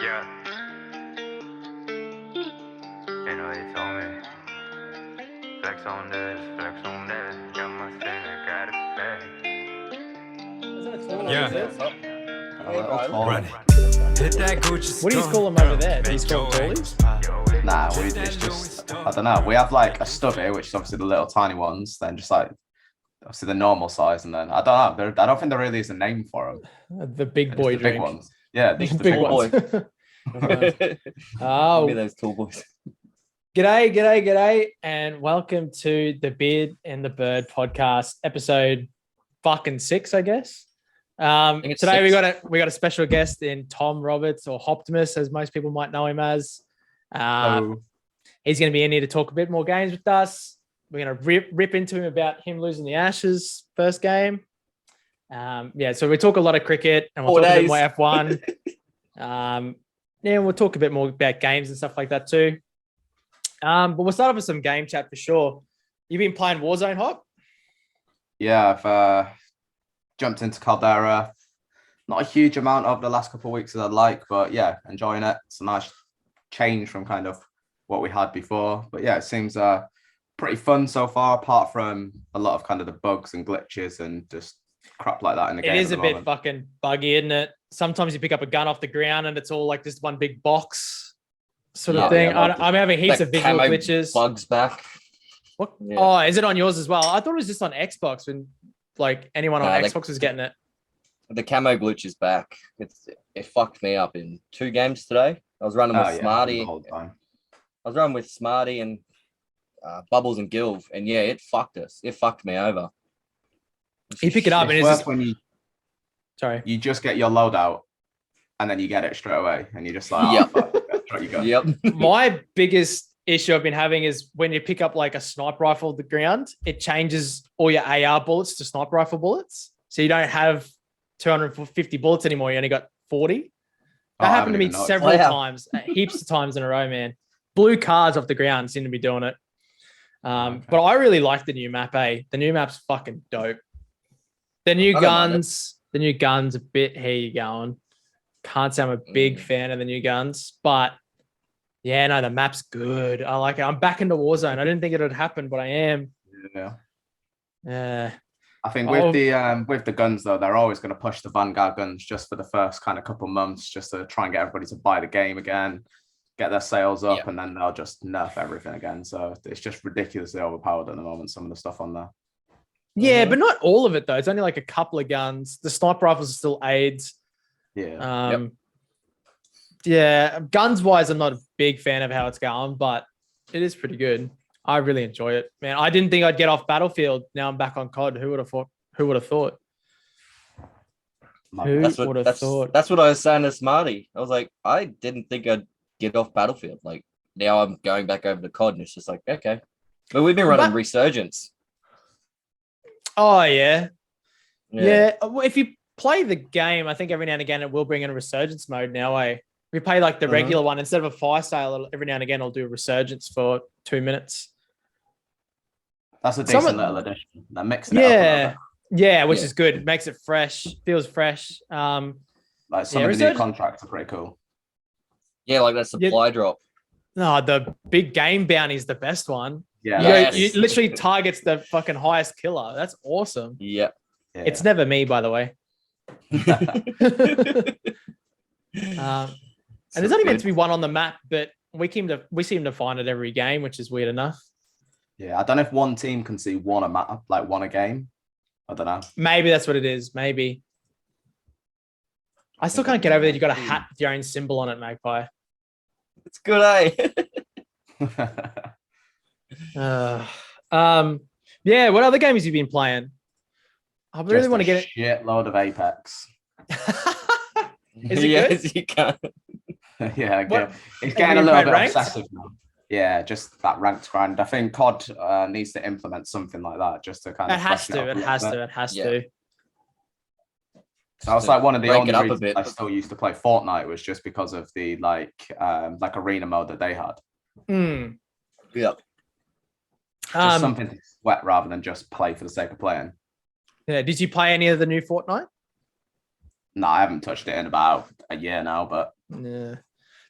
Yeah. You know, they told me, flex on this, flex on that. Got my finger, got it back. Yeah. Run it. Hit that Gucci. What do you call them over there? Do you call them tallies? Nah, it's just, I don't know. We have like a stubby, which is obviously the little tiny ones, then just like obviously the normal size, and then I don't know. I don't think there really is a name for them. The big boy the drink. big ones. Yeah, just the big ones. Oh, Give me those tall boys. G'day, and welcome to the Beard and the Bird podcast, episode fucking 6, I guess. Today 6. we got a special guest in Tom Roberts, or Hoptimus, as most people might know him as. He's going to be in here to talk a bit more games with us. We're going to rip into him about him losing the Ashes first game. So we talk a lot of cricket, and we'll talk a bit more F1. We'll talk a bit more about games and stuff like that too. But we'll start off with some game chat for sure. You've been playing Warzone, Hop? Yeah, I've jumped into Caldera. Not a huge amount over the last couple of weeks as I'd like, but yeah, enjoying it. It's a nice change from kind of what we had before. But yeah, it seems pretty fun so far, apart from a lot of kind of the bugs and glitches and just crap like that in the game. It is a bit fucking buggy, isn't it? Sometimes you pick up a gun off the ground and it's all like this one big box sort of thing. Yeah, I'm having heaps of visual glitches. Bugs back. What? Yeah. Oh, is it on yours as well? I thought it was just on Xbox when like anyone on Xbox was getting it. The camo glitch is back. It fucked me up in 2 games today. I was running with Smarty. I was running with Smarty and Bubbles and Gilv, and yeah, it fucked us. It fucked me over. You pick it up and it's just when you just get your loadout and then you get it straight away and you're just like, fuck, you go. Yep. My biggest issue I've been having is when you pick up like a sniper rifle off the ground, it changes all your AR bullets to sniper rifle bullets. So you don't have 250 bullets anymore. You only got 40. That happened to me several times, heaps of times in a row, man. Blue cards off the ground seem to be doing it. But I really like the new map, The new map's fucking dope. The new guns, a bit, here you going. Can't say I'm a big fan of the new guns, but yeah, no, the map's good. I like it. I'm back into Warzone. I didn't think it would happen, but I am. Yeah. I think with the guns though, they're always going to push the Vanguard guns just for the first kind of couple months, just to try and get everybody to buy the game again, get their sales up, and then they'll just nerf everything again. So it's just ridiculously overpowered at the moment, some of the stuff on there. Yeah, but not all of it though. It's only like a couple of guns. The sniper rifles are still aids. Yeah. Yeah, guns wise, I'm not a big fan of how it's going, but it is pretty good. I really enjoy it, man. I didn't think I'd get off Battlefield. Now I'm back on COD. Who would have thought? That's what I was saying to Smarty. I was like, I didn't think I'd get off Battlefield. Like now I'm going back over to COD, and it's just like, okay. But we've been running Resurgence. Oh yeah. Well, if you play the game, I think every now and again it will bring in a Resurgence mode now. We play like the regular one instead of a fire sale. Every now and again, I'll do a Resurgence for 2 minutes. That's a decent little addition. That mixing it up. Which is good. It makes it fresh. Feels fresh. Like some of the new contracts are pretty cool. Yeah, like that supply drop. No, the big game bounty is the best one. Yeah, you literally targets the fucking highest killer. That's awesome. Yeah. It's never me, by the way. And there's only meant to be one on the map, but we seem to find it every game, which is weird enough. Yeah, I don't know if one team can see one a game. I don't know. Maybe that's what it is. Maybe. I still can't get over that you got a hat with your own symbol on it, Magpie. It's good, eh? What other games have you been playing? I really want to get a shitload of Apex. Is it good? You can. It's getting a little bit obsessive now. Yeah, just that ranked grind. I think COD needs to implement something like that just to kind of. It has to. So I was like, one of the only reasons I still used to play Fortnite was just because of the like arena mode that they had. Yeah. Just something to sweat rather than just play for the sake of playing. Yeah. Did you play any of the new Fortnite? No, I haven't touched it in about a year now, but yeah.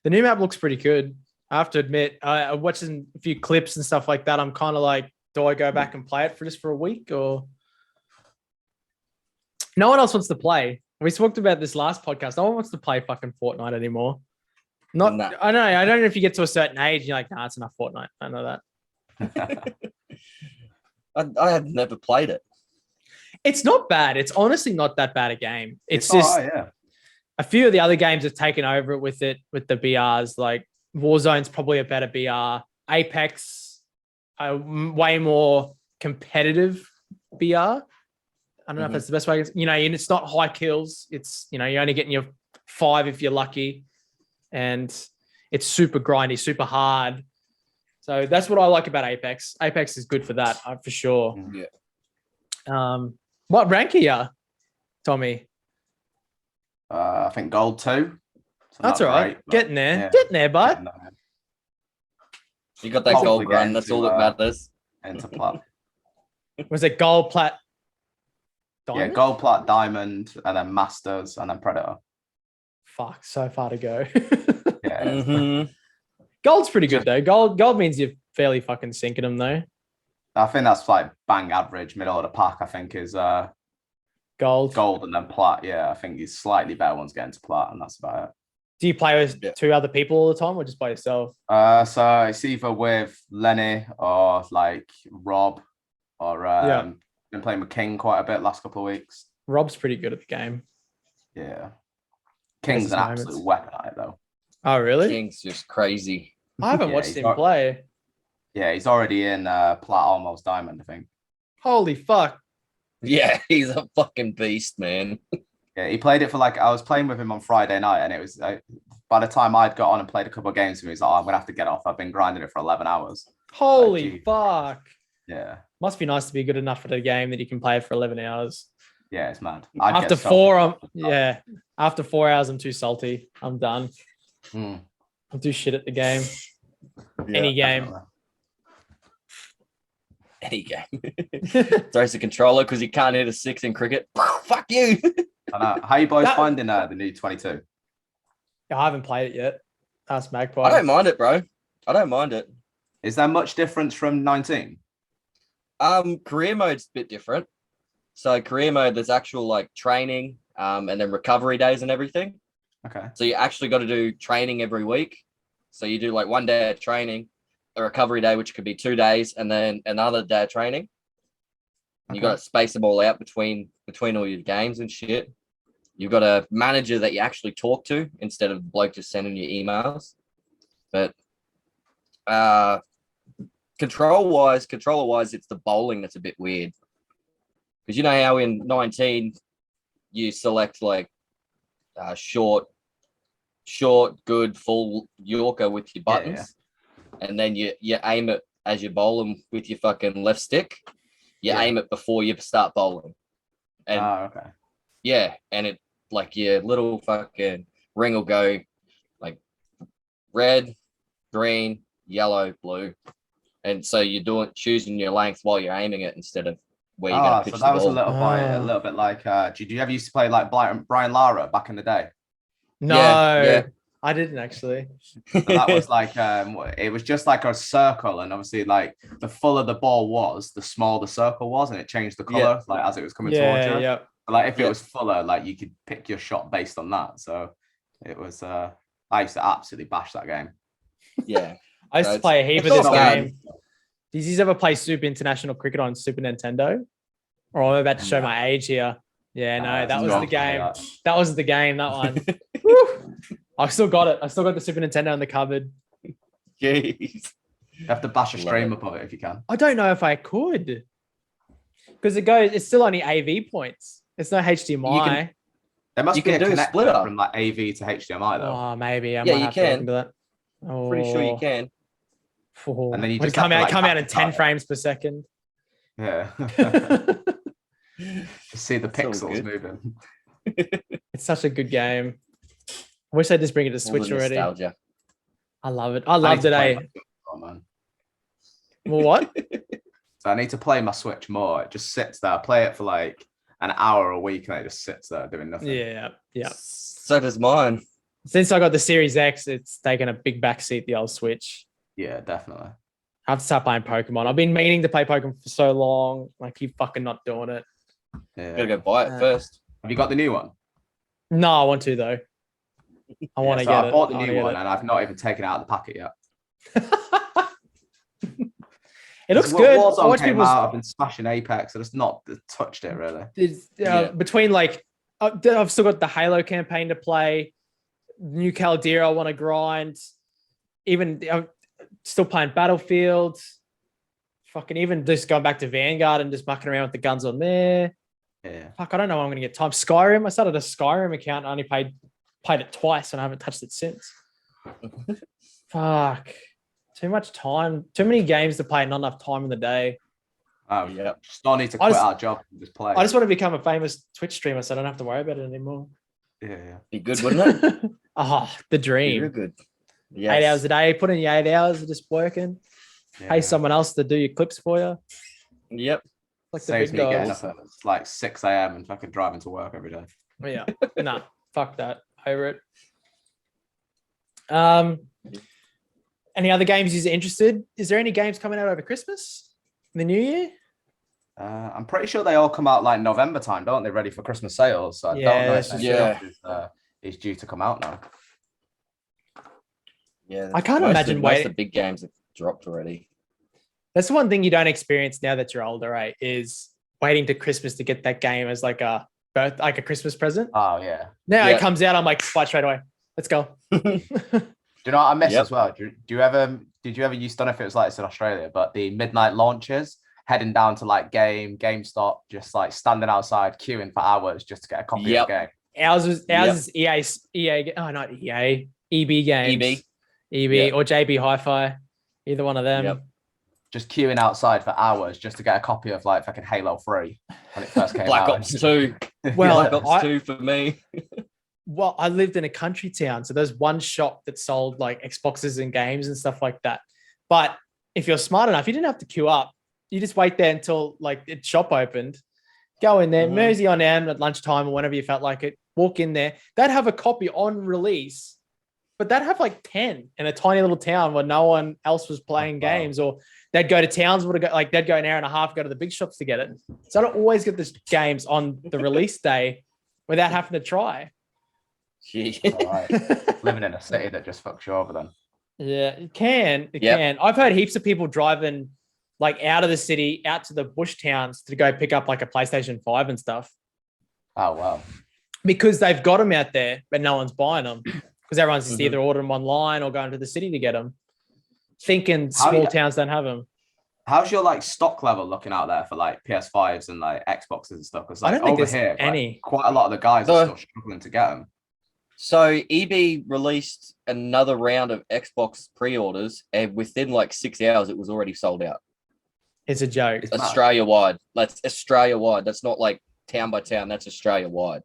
The new map looks pretty good. I have to admit, watching a few clips and stuff like that, I'm kind of like, do I go back and play it for just for a week or? No one else wants to play. We talked about this last podcast. No one wants to play fucking Fortnite anymore. I know. I don't know if you get to a certain age, you're like, nah, it's enough Fortnite. I know that. I have never played it. It's not bad. It's honestly not that bad a game. It's just a few of the other games have taken over it with the BRs. Like Warzone's probably a better BR. Apex, a way more competitive BR. I don't know if that's the best way. You know, and it's not high kills. It's, you know, you're only getting your 5 if you're lucky. And it's super grindy, super hard. So that's what I like about Apex. Apex is good for that, for sure. Yeah. What rank are you, Tommy? I think gold 2. So that's all right. Getting there. Yeah. Getting there, bud. You got that gold run. That's all that matters. Into plat. Was it gold, plat, diamond? Yeah, gold, plat, diamond, and then masters, and then predator. Fuck, so far to go. Yeah. Gold's pretty good though. Gold means you're fairly fucking sinking them though. I think that's like bang average, middle of the pack. I think is gold, and then plat. Yeah, I think these slightly better ones get into plat, and that's about it. Do you play with 2 other people all the time, or just by yourself? So it's either with Lenny or like Rob, or been playing with King quite a bit last couple of weeks. Rob's pretty good at the game. Yeah, King's an absolute weapon at it though. Oh really? King's just crazy. I haven't watched him play. Yeah, he's already in plat, almost diamond, I think. Holy fuck! Yeah, he's a fucking beast, man. Yeah, he played it for like, I was playing with him on Friday night, and it was by the time I'd got on and played a couple of games with him, he's like, I'm gonna have to get off. I've been grinding it for 11 hours. Holy fuck! Yeah, must be nice to be good enough at a game that you can play it for 11 hours. Yeah, it's mad. After 4, after 4 hours, I'm too salty. I'm done. I'll do shit at the game. Any game. Any game. Throws the controller because he can't hit a 6 in cricket. Fuck you. I know. How you boys finding the new 22? I haven't played it yet. Ask Magpie. I don't mind it, bro. I don't mind it. Is there much difference from 19? Career mode's a bit different. So career mode, there's actual like training, and then recovery days and everything. Okay. So you actually got to do training every week. So you do like 1 day of training, a recovery day, which could be 2 days, and then another day of training. Okay. You got to space them all out between all your games and shit. You've got a manager that you actually talk to instead of the bloke just sending you emails. But controller-wise, it's the bowling that's a bit weird. Because you know how in 19 you select like short, good, full Yorker with your buttons, and then you aim it as you bowl them with your fucking left stick. You aim it before you start bowling. And okay. Yeah, and it like your little fucking ring will go like red, green, yellow, blue, and so you're choosing your length while you're aiming it instead of where you're going to pitch the ball. So that was a little bit like. Did you ever used to play like Brian Lara back in the day? No, yeah. I didn't actually. So that was like it was just like a circle, and obviously like the fuller the ball was, the smaller the circle was, and it changed the color like as it was coming towards you. Yeah. But, like if it was fuller, like you could pick your shot based on that. So it was. I used to absolutely bash that game. Yeah, I used to play a heap of this game. Did you ever play Super International Cricket on Super Nintendo? Or I'm about to show my age here. Yeah, no, that was the game. That was the game, that one. I still got it. I still got the Super Nintendo in the cupboard. Jeez. You have to bash a stream up of it if you can. I don't know if I could. Because it's still only AV points. It's no HDMI. There must be a connector from like AV to HDMI though. Oh, maybe. I might have you can. To look into that. Oh. Pretty sure you can. Oh. And then you just come out in 10 frames per second. Yeah. Just see the pixels moving. It's such a good game. I wish they'd just bring it to Switch already. Nostalgia. I love it. I loved it, eh? Man. Well, what? So I need to play my Switch more. It just sits there. I play it for like an hour a week and it just sits there doing nothing. Yeah. So does mine. Since I got the Series X, it's taken a big backseat, the old Switch. Yeah, definitely. I have to start playing Pokemon. I've been meaning to play Pokemon for so long. I keep fucking not doing it. Yeah. Gotta go buy it first. Have you got the new one? No, I want to though. I want to get it. I bought the I wanna new get one it. and I've not even taken it out of the packet yet. It looks good. Warzone I watch came people's out, I've been smashing Apex. I just not touched it really. between like I've still got the Halo campaign to play. New Caldera I want to grind. Even I'm still playing Battlefield. Fucking even just going back to Vanguard and just mucking around with the guns on there. Yeah. Fuck, I don't know when I'm gonna get time. Skyrim. I started a Skyrim account. I only played it twice and I haven't touched it since. Fuck. Too much time. Too many games to play. Not enough time in the day. Oh yeah. Just don't need to quit our job and just play. I just want to become a famous Twitch streamer so I don't have to worry about it anymore. Yeah. Be good, wouldn't it? Oh, the dream. You're good. Yes. 8 hours a day. Put in your 8 hours of just working. Yeah. Pay someone else to do your clips for you. Yep. Like the Saves big me getting dogs. up at like 6 a.m. and fucking driving to work every day. Yeah. Nah, fuck that. Over it. Any other games you're interested? Is there any games coming out over Christmas? In the new year? I'm pretty sure they all come out like November time, don't they? Ready for Christmas sales. So I don't know if is due to come out now. Yeah. I can't most imagine of, most waiting. of the big games have dropped already. That's the one thing you don't experience now that you're older, right? Is waiting to Christmas to get that game as like a Christmas present. Oh yeah. Now it comes out, I'm like, fight straight away. Let's go. Do you know what I miss as well? Did you ever used to know if it was like this in Australia, but the midnight launches, heading down to like GameStop, just like standing outside queuing for hours just to get a copy of the game. Ours is EA. Oh, not EA. EB games. EB or JB Hi-Fi. Either one of them. Yep. Just queuing outside for hours just to get a copy of like fucking Halo 3 when it first came Black out. Ops 2. Well, Black Ops 2 for me. Well, I lived in a country town, so there's one shop that sold like Xboxes and games and stuff like that. But if you're smart enough, you didn't have to queue up. You just wait there until like its shop opened. Go in there, mosey on down at lunchtime or whenever you felt like it. Walk in there. They'd have a copy on release, but they'd have like 10 in a tiny little town where no one else was playing games, or they'd go to towns they'd go an hour and a half, go to the big shops to get it. So I don't always get the games on the release day without having to try. Right. Living in a city that just fucks you over then. Yeah, it can. It can. I've heard heaps of people driving like out of the city, out to the bush towns to go pick up like a PlayStation 5 and stuff. Oh, wow. Because they've got them out there, but no one's buying them. Because everyone's just either ordering them online or going to the city to get them. Thinking small towns don't have them. How's your like stock level looking out there for like PS5s and like Xboxes and stuff? Because like, I don't think over there's here, any. like, quite a lot of the guys are still struggling to get them. So EB released another round of Xbox pre-orders, and within like 6 hours, it was already sold out. It's a joke. It's Australia-wide. That's Australia-wide. That's not like town by town. That's Australia-wide.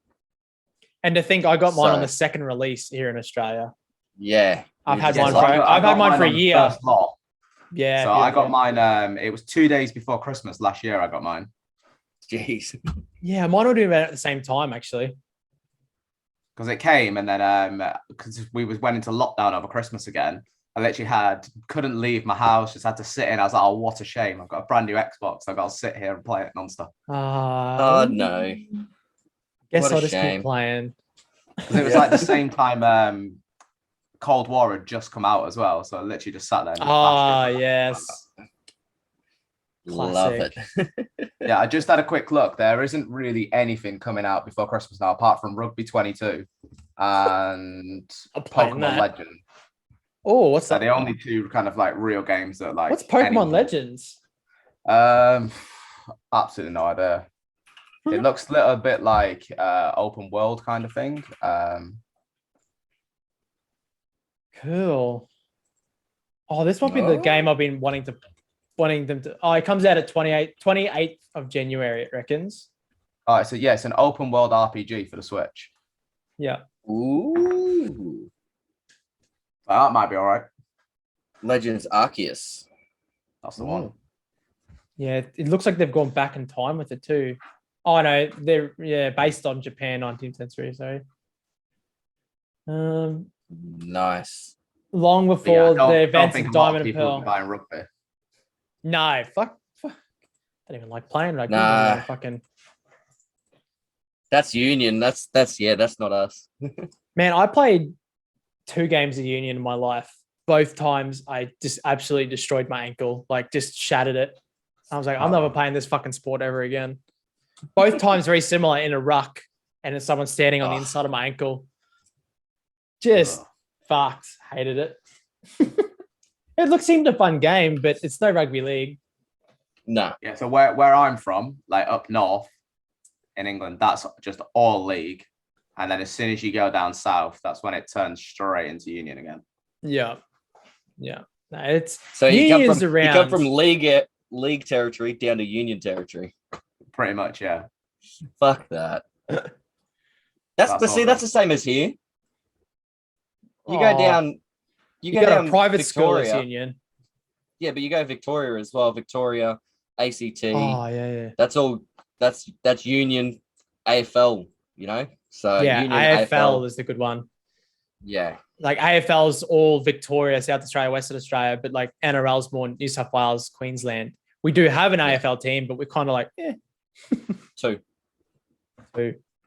And to think I got mine on the second release here in Australia. Yeah. I've had mine for a year. Yeah. So I got mine. It was 2 days before Christmas last year. I got mine. Jeez. Yeah, mine were doing about at the same time actually. Because it came and then because we went into lockdown over Christmas again. I literally couldn't leave my house, just had to sit in. I was like, oh, what a shame. I've got a brand new Xbox. I've got to sit here and play it nonstop. Oh, no. Guess I'll just keep playing. Because it was like the same time Cold War had just come out as well. So I literally just sat there. And yes. Love it. Yeah, I just had a quick look. There isn't really anything coming out before Christmas now, apart from Rugby 22 and Pokemon Legends. Oh, what's that? The only two kind of like real games that like. What's Pokemon Legends? Absolutely no idea. It looks a little bit like open world kind of thing. Cool. Oh, this might be the game I've been wanting them to. Oh, it comes out at 28th of January, it reckons. All right, so yeah, it's an open world RPG for the Switch. Yeah. Ooh. That might be all right. Legends Arceus. That's the one. Yeah, it looks like they've gone back in time with it too. Oh no, they're based on Japan 19th century. Sorry. Nice. Long But yeah, before I don't- the don't events think of a lot of Diamond and people would Pearl. be buying rugby. No, fuck. I don't even like playing rugby. Nah. Fucking That's Union. That's not us. man, I played 2 games of Union in my life. Both times I just absolutely destroyed my ankle, like just shattered it. I was like, I'm never playing this fucking sport ever again. Both times very similar in a ruck, and it's someone standing on the inside of my ankle. Just fucked. Hated it. It seemed a fun game, but it's no rugby league. No. Yeah, so where I'm from, like up north in England, that's just all league. And then as soon as you go down south, that's when it turns straight into Union again. Yeah. Yeah. No, it's So you come from around. league territory down to Union territory. Pretty much, yeah. Fuck that. That's the same as here. You go down. You go down to a private school, Victoria. it's Union. Yeah, but you go Victoria as well. Victoria, ACT. Oh yeah. That's all. That's Union, AFL. You know. So Yeah, Union, AFL is the good one. Yeah. Like AFL's all Victoria, South Australia, Western Australia, but like NRL's more New South Wales, Queensland. We do have an AFL team, but we're kind of like, 2.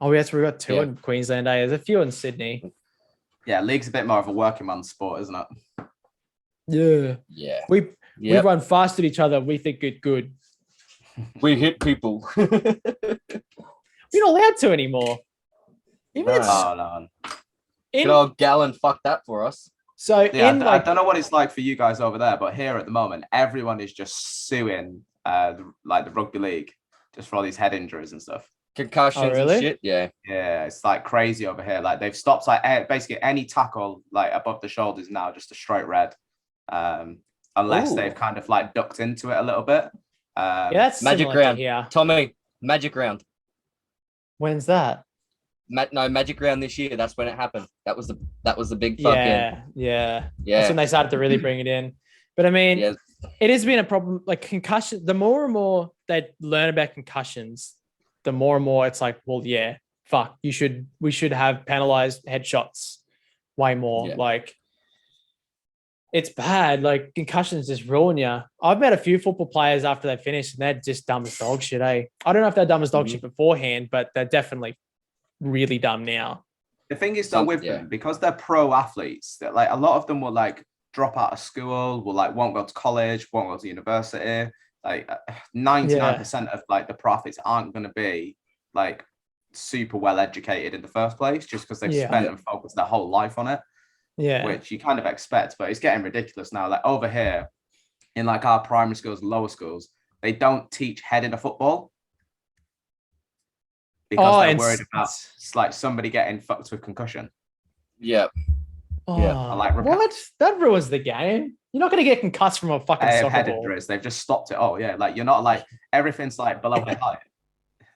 Oh, yes, we've got 2 in Queensland. There's a few in Sydney. Yeah, league's a bit more of a working man's sport, isn't it? Yeah. Yeah. We run fast at each other. We think it's good. We hit people. We're not allowed to anymore. Even No. Good old Gallon fucked that for us. So yeah, I don't know what it's like for you guys over there, but here at the moment, everyone is just suing like the rugby league just for all these head injuries and stuff. Concussions and shit. Yeah. Yeah, it's like crazy over here. Like they've stopped like basically any tackle like above the shoulders now just a straight red. Unless they've kind of like ducked into it a little bit. Yeah, that's Magic round. Tommy, Magic round. When's that? Magic round this year. That's when it happened. That was the big fucking yeah. That's when they started to really bring it in. But I mean, it has been a problem. Like concussion, the more and more they learn about concussions, the more and more it's like, well, yeah, fuck, we should have penalized headshots way more. Yeah. Like it's bad. Like concussions just ruin you. I've met a few football players after they finished and they're just dumb as dog shit. I don't know if they're dumb as dog shit beforehand, but they're definitely really dumb now. The thing is though with them, because they're pro athletes, that like a lot of them will like drop out of school, won't go to college, won't go to university. Like 99% of like the profits aren't going to be like super well educated in the first place, just because they've spent and focused their whole life on it. Yeah, which you kind of expect, but it's getting ridiculous now. Like over here, in like our primary schools, lower schools, they don't teach heading a football because they're worried about like somebody getting fucked with concussion. Yeah. What? That ruins the game. You're not going to get concussed from a fucking soccer head ball. injuries. They've just stopped it. Oh yeah, like you're not like everything's like below the height.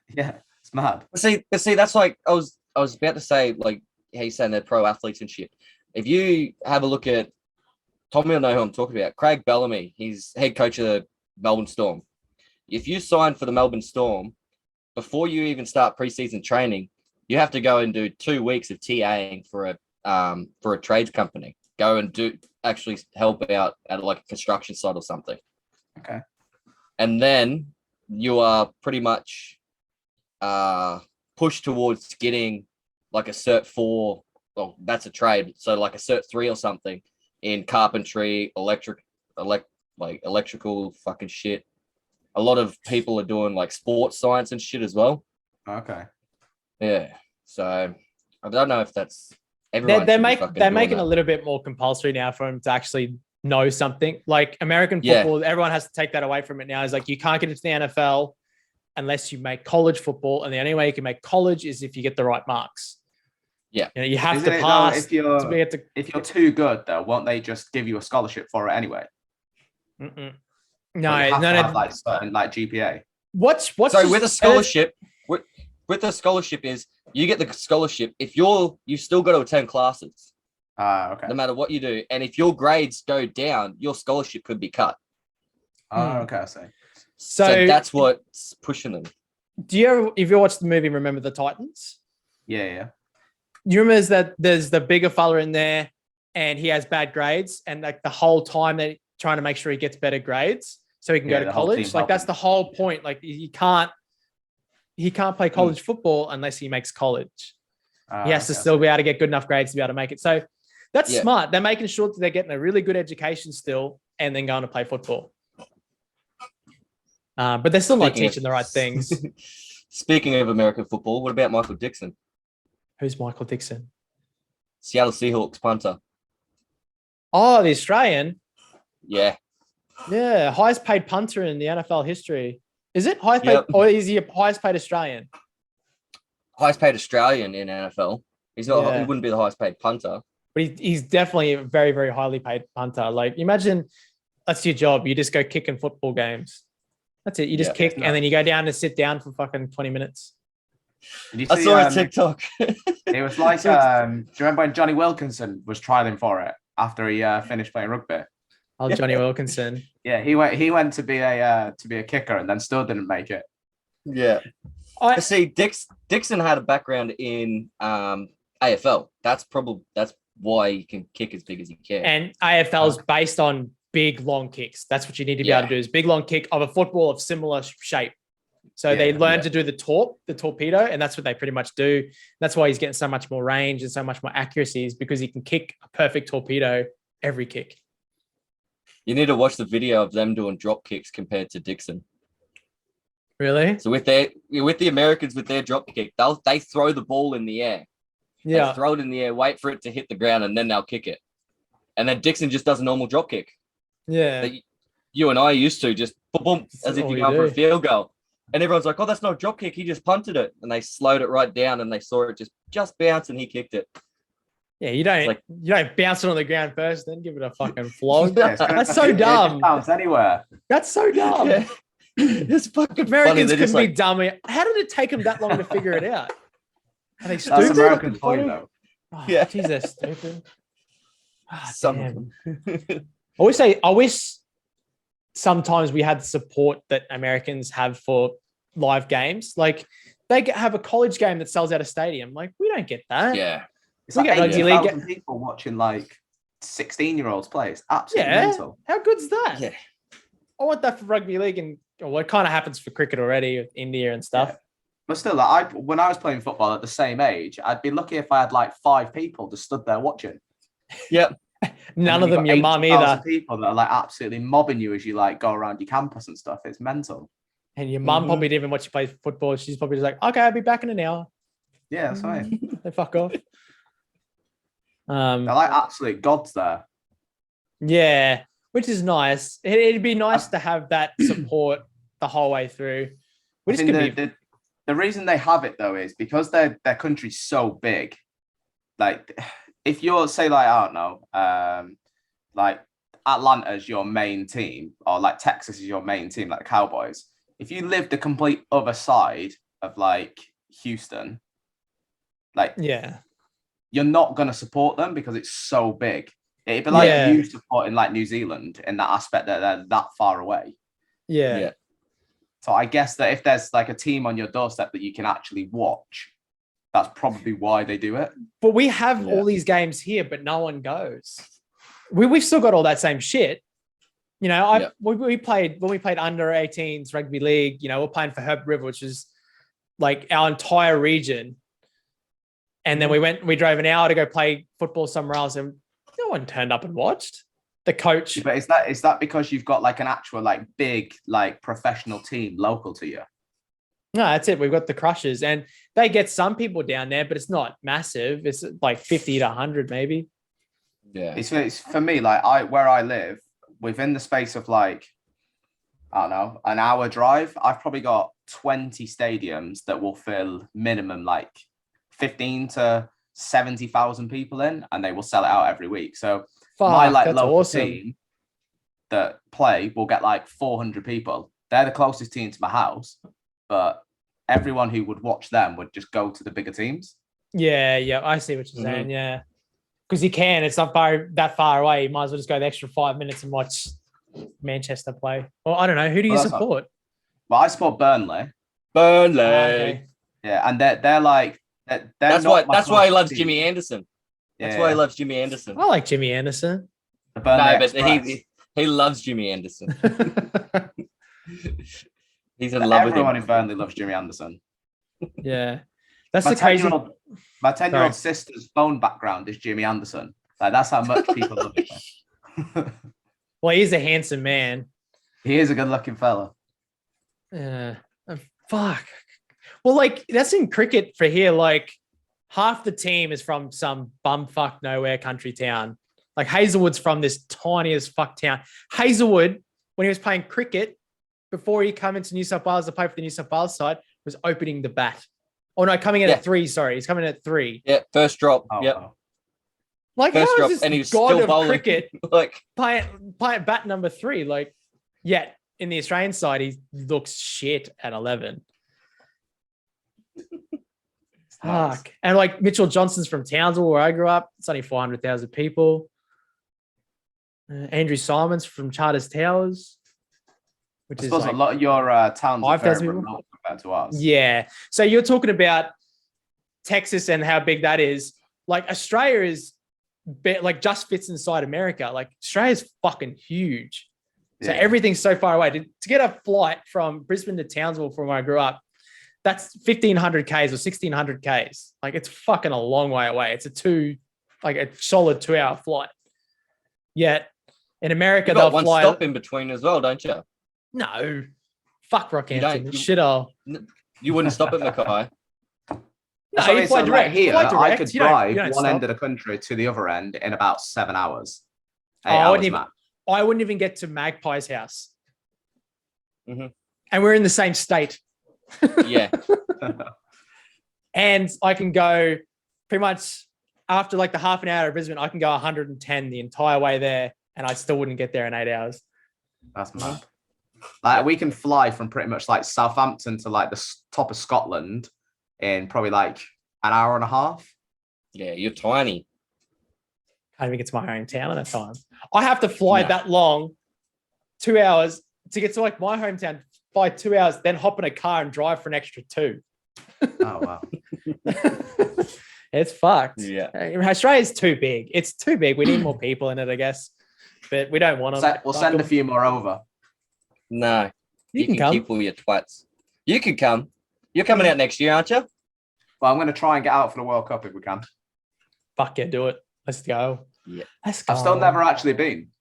Yeah, it's mad. See, that's like I was about to say, like he's saying they're pro athletes and shit. If you have a look at Tommy, will know who I'm talking about. Craig Bellamy, he's head coach of the Melbourne Storm. If you sign for the Melbourne Storm, before you even start preseason training, you have to go and do 2 weeks of TAing for a trades company. Go and actually help out at like a construction site or something. Okay. And then you are pretty much pushed towards getting like a Cert 4. Well, that's a trade. So like a Cert 3 or something in carpentry, electrical fucking shit. A lot of people are doing like sports science and shit as well. Okay. Yeah. So I don't know if that's they're making a little bit more compulsory now for them to actually know something. Like American football, everyone has to take that away from it now. It's like you can't get into the NFL unless you make college football, and the only way you can make college is if you get the right marks. Yeah, you have to pass. If you're too good, though, won't they just give you a scholarship for it anyway? No, like certain like GPA. With a scholarship, with the scholarship is you get the scholarship if you still got to attend classes. Okay. No matter what you do, and if your grades go down, your scholarship could be cut. Okay, I see. So that's what's pushing them. If you watched the movie Remember the Titans? Yeah. rumors that there's the bigger fella in there and he has bad grades, and like the whole time they're trying to make sure he gets better grades so he can go to college. Like that's the whole point. Like he can't play college football unless he makes college. He has to still be able to get good enough grades to be able to make it. So that's smart. They're making sure that they're getting a really good education still and then going to play football. But they're still not teaching the right things. Speaking of American football, what about Michael Dixon? Who's Michael Dixon? Seattle Seahawks punter. Oh, the Australian. Yeah. Yeah, highest paid punter in the NFL history. Is it highest paid, or is he a highest paid Australian? Highest paid Australian in NFL. He's not. He wouldn't be the highest paid punter. But he's definitely a very, very highly paid punter. Like, imagine that's your job. You just go kicking football games. That's it. You just kick and then you go down and sit down for fucking 20 minutes. I saw a TikTok. It was like, do you remember when Johnny Wilkinson was trialing for it after he finished playing rugby? Oh, Johnny Wilkinson. Yeah, he went to be a kicker and then still didn't make it. Yeah. I see. Dixon had a background in AFL. That's why he can kick as big as he can. And AFL is based on big long kicks. That's what you need to be able to do, is big long kick of a football of similar shape. So they learn to do the torpedo, and that's what they pretty much do. That's why he's getting so much more range and so much more accuracy, is because he can kick a perfect torpedo every kick. You need to watch the video of them doing drop kicks compared to Dixon. Really? So with the Americans, with their drop kick, they throw the ball in the air. Yeah. They throw it in the air, wait for it to hit the ground, and then they'll kick it. And then Dixon just does a normal drop kick. Yeah. That you and I used to just boom, as if you're going for a field goal. And everyone's like, oh, that's not a drop kick. He just punted it. And they slowed it right down and they saw it just bounce and he kicked it. Yeah, you don't bounce it on the ground first, then give it a fucking flog. That's so dumb. Bounce anywhere. That's so dumb. Yeah. It's fucking Americans couldn't be dumb. How did it take them that long to figure it out? Are they stupid? That's American funny though. Oh, yeah. Jesus, stupid. Some I wish sometimes we had the support that Americans have for live games. Like, they have a college game that sells out a stadium. Like, we don't get that. Yeah. It's like 80,000 people watching like 16-year-olds play. It's absolutely mental. How good's that? Yeah. I want that for rugby league, and it kind of happens for cricket already with India and stuff. Yeah. But still, like, when I was playing football at the same age, I'd be lucky if I had like 5 people just stood there watching. Yep. None of them your mum either. People that are like absolutely mobbing you as you like go around your campus and stuff. It's mental. And your mum probably didn't even watch you play football. She's probably just like, okay, I'll be back in an hour. Yeah, that's right. They fuck off. They're like absolute gods there. Yeah, which is nice. It'd be nice to have that support the whole way through. The reason they have it though is because their country's so big. Like, if you're say like, I don't know, like Atlanta's your main team, or like Texas is your main team, like the Cowboys. If you live the complete other side of like Houston, like you're not going to support them because it's so big. It'd be like you supporting like New Zealand in that aspect that they're that far away. Yeah. So I guess that if there's like a team on your doorstep that you can actually watch, that's probably why they do it. But we have all these games here, but no one goes. We've still got all that same shit. You know, we played under 18s rugby league. You know, we're playing for Herb River, which is like our entire region. And then we drove an hour to go play football somewhere else, and no one turned up and watched. The coach. But is that because you've got like an actual like big like professional team local to you? No, that's it. We've got the Crushers, and they get some people down there, but it's not massive. It's like 50 to 100 maybe. Yeah. It's for me, like where I live, within the space of like, I don't know, an hour drive, I've probably got 20 stadiums that will fill minimum like 15 to 70,000 people in, and they will sell it out every week. So my like local team that play will get like 400 people. They're the closest team to my house, but everyone who would watch them would just go to the bigger teams. Yeah, I see what you're saying. Yeah, because you can. It's not that far away. You might as well just go the extra 5 minutes and watch Manchester play. Well, I don't know. Who do you support? Well, I support Burnley. Okay. Yeah, and they're That's why he loves Jimmy Anderson. That's why he loves Jimmy Anderson. I like Jimmy Anderson. No, but he loves Jimmy Anderson. He's in love with him. Everyone in Burnley loves Jimmy Anderson. Yeah. That's the crazy. My 10-year-old sister's phone background is Jimmy Anderson. Like, that's how much people love him. Well, he's a handsome man. He is a good-looking fella. Fuck. Well, like, that's in cricket for here. Like, half the team is from some bumfuck nowhere country town. Like, Hazelwood's from this tiny as fuck town. Hazelwood, when he was playing cricket, before he came into New South Wales to play for the New South Wales side, was opening the bat. Oh, no, coming in at 3, sorry. He's coming in at 3. Yeah, first drop. Oh, yep. wow. Like, First how drop, is this and he was god still of bowling. cricket Like, playing bat number 3? Like, yet in the Australian side, he looks shit at 11. Nice. Fuck. And like Mitchell Johnson's from Townsville, where I grew up. It's only 400,000 people. Andrew Simon's from Charters Towers, which I is suppose like a lot of your towns are 5,000 very people. remote compared to ours. Yeah. So you're talking about Texas and how big that is. Like Australia is like just fits inside America. Like Australia's fucking huge. So everything's so far away. To get a flight from Brisbane to Townsville from where I grew up, that's 1,500 Ks or 1,600 Ks. Like it's fucking a long way away. It's a solid 2-hour flight. Yet in America, they'll one fly. stop in between as well, don't you? No. Fuck Rockhampton. You wouldn't stop at Mackay. No, So you fly direct. right here, Fly direct. I could drive you don't one stop. end of the country to the other end in about 7 hours. 8 I hours wouldn't max. I wouldn't even get to Magpie's house. Mm-hmm. And we're in the same state. Yeah. And I can go pretty much after like the half an hour of Brisbane, I can go 110 the entire way there, and I still wouldn't get there in 8 hours. That's mad. Like we can fly from pretty much like Southampton to like the top of Scotland in probably like an hour and a half. Yeah, you're tiny. Can't even get to my hometown at that time. I have to fly that long, 2 hours to get to like my hometown, fly 2 hours, then hop in a car and drive for an extra 2. Oh wow. It's fucked. Yeah. Australia's too big. It's too big. We need more people in it, I guess. But we don't want them. We'll send a few more over. No. You can come. Keep all your twats. You can come. You're coming out next year, aren't you? Well, I'm going to try and get out for the World Cup if we can. Fuck yeah, do it. Let's go. Yeah. Let's go. I've still never actually been.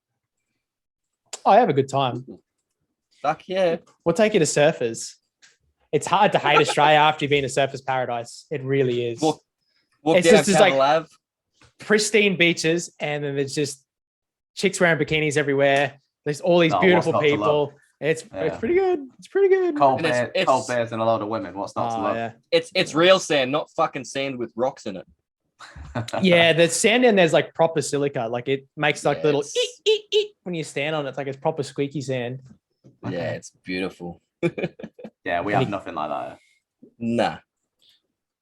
I have a good time. Fuck yeah. We'll take you to surfers. It's hard to hate Australia after you've been to Surfers Paradise. It really is. Walk it's down just like Lab. pristine beaches, and then there's just chicks wearing bikinis everywhere. There's all these beautiful people. It's pretty good. It's pretty good. Cold bears and a lot of women. What's not to love? Yeah. It's real sand, not fucking sand with rocks in it. Yeah, the sand in there's like proper silica. Like it makes like little eek when you stand on it. It's like it's proper squeaky sand. Yeah, it's beautiful. Yeah, we have nothing like that. Nah.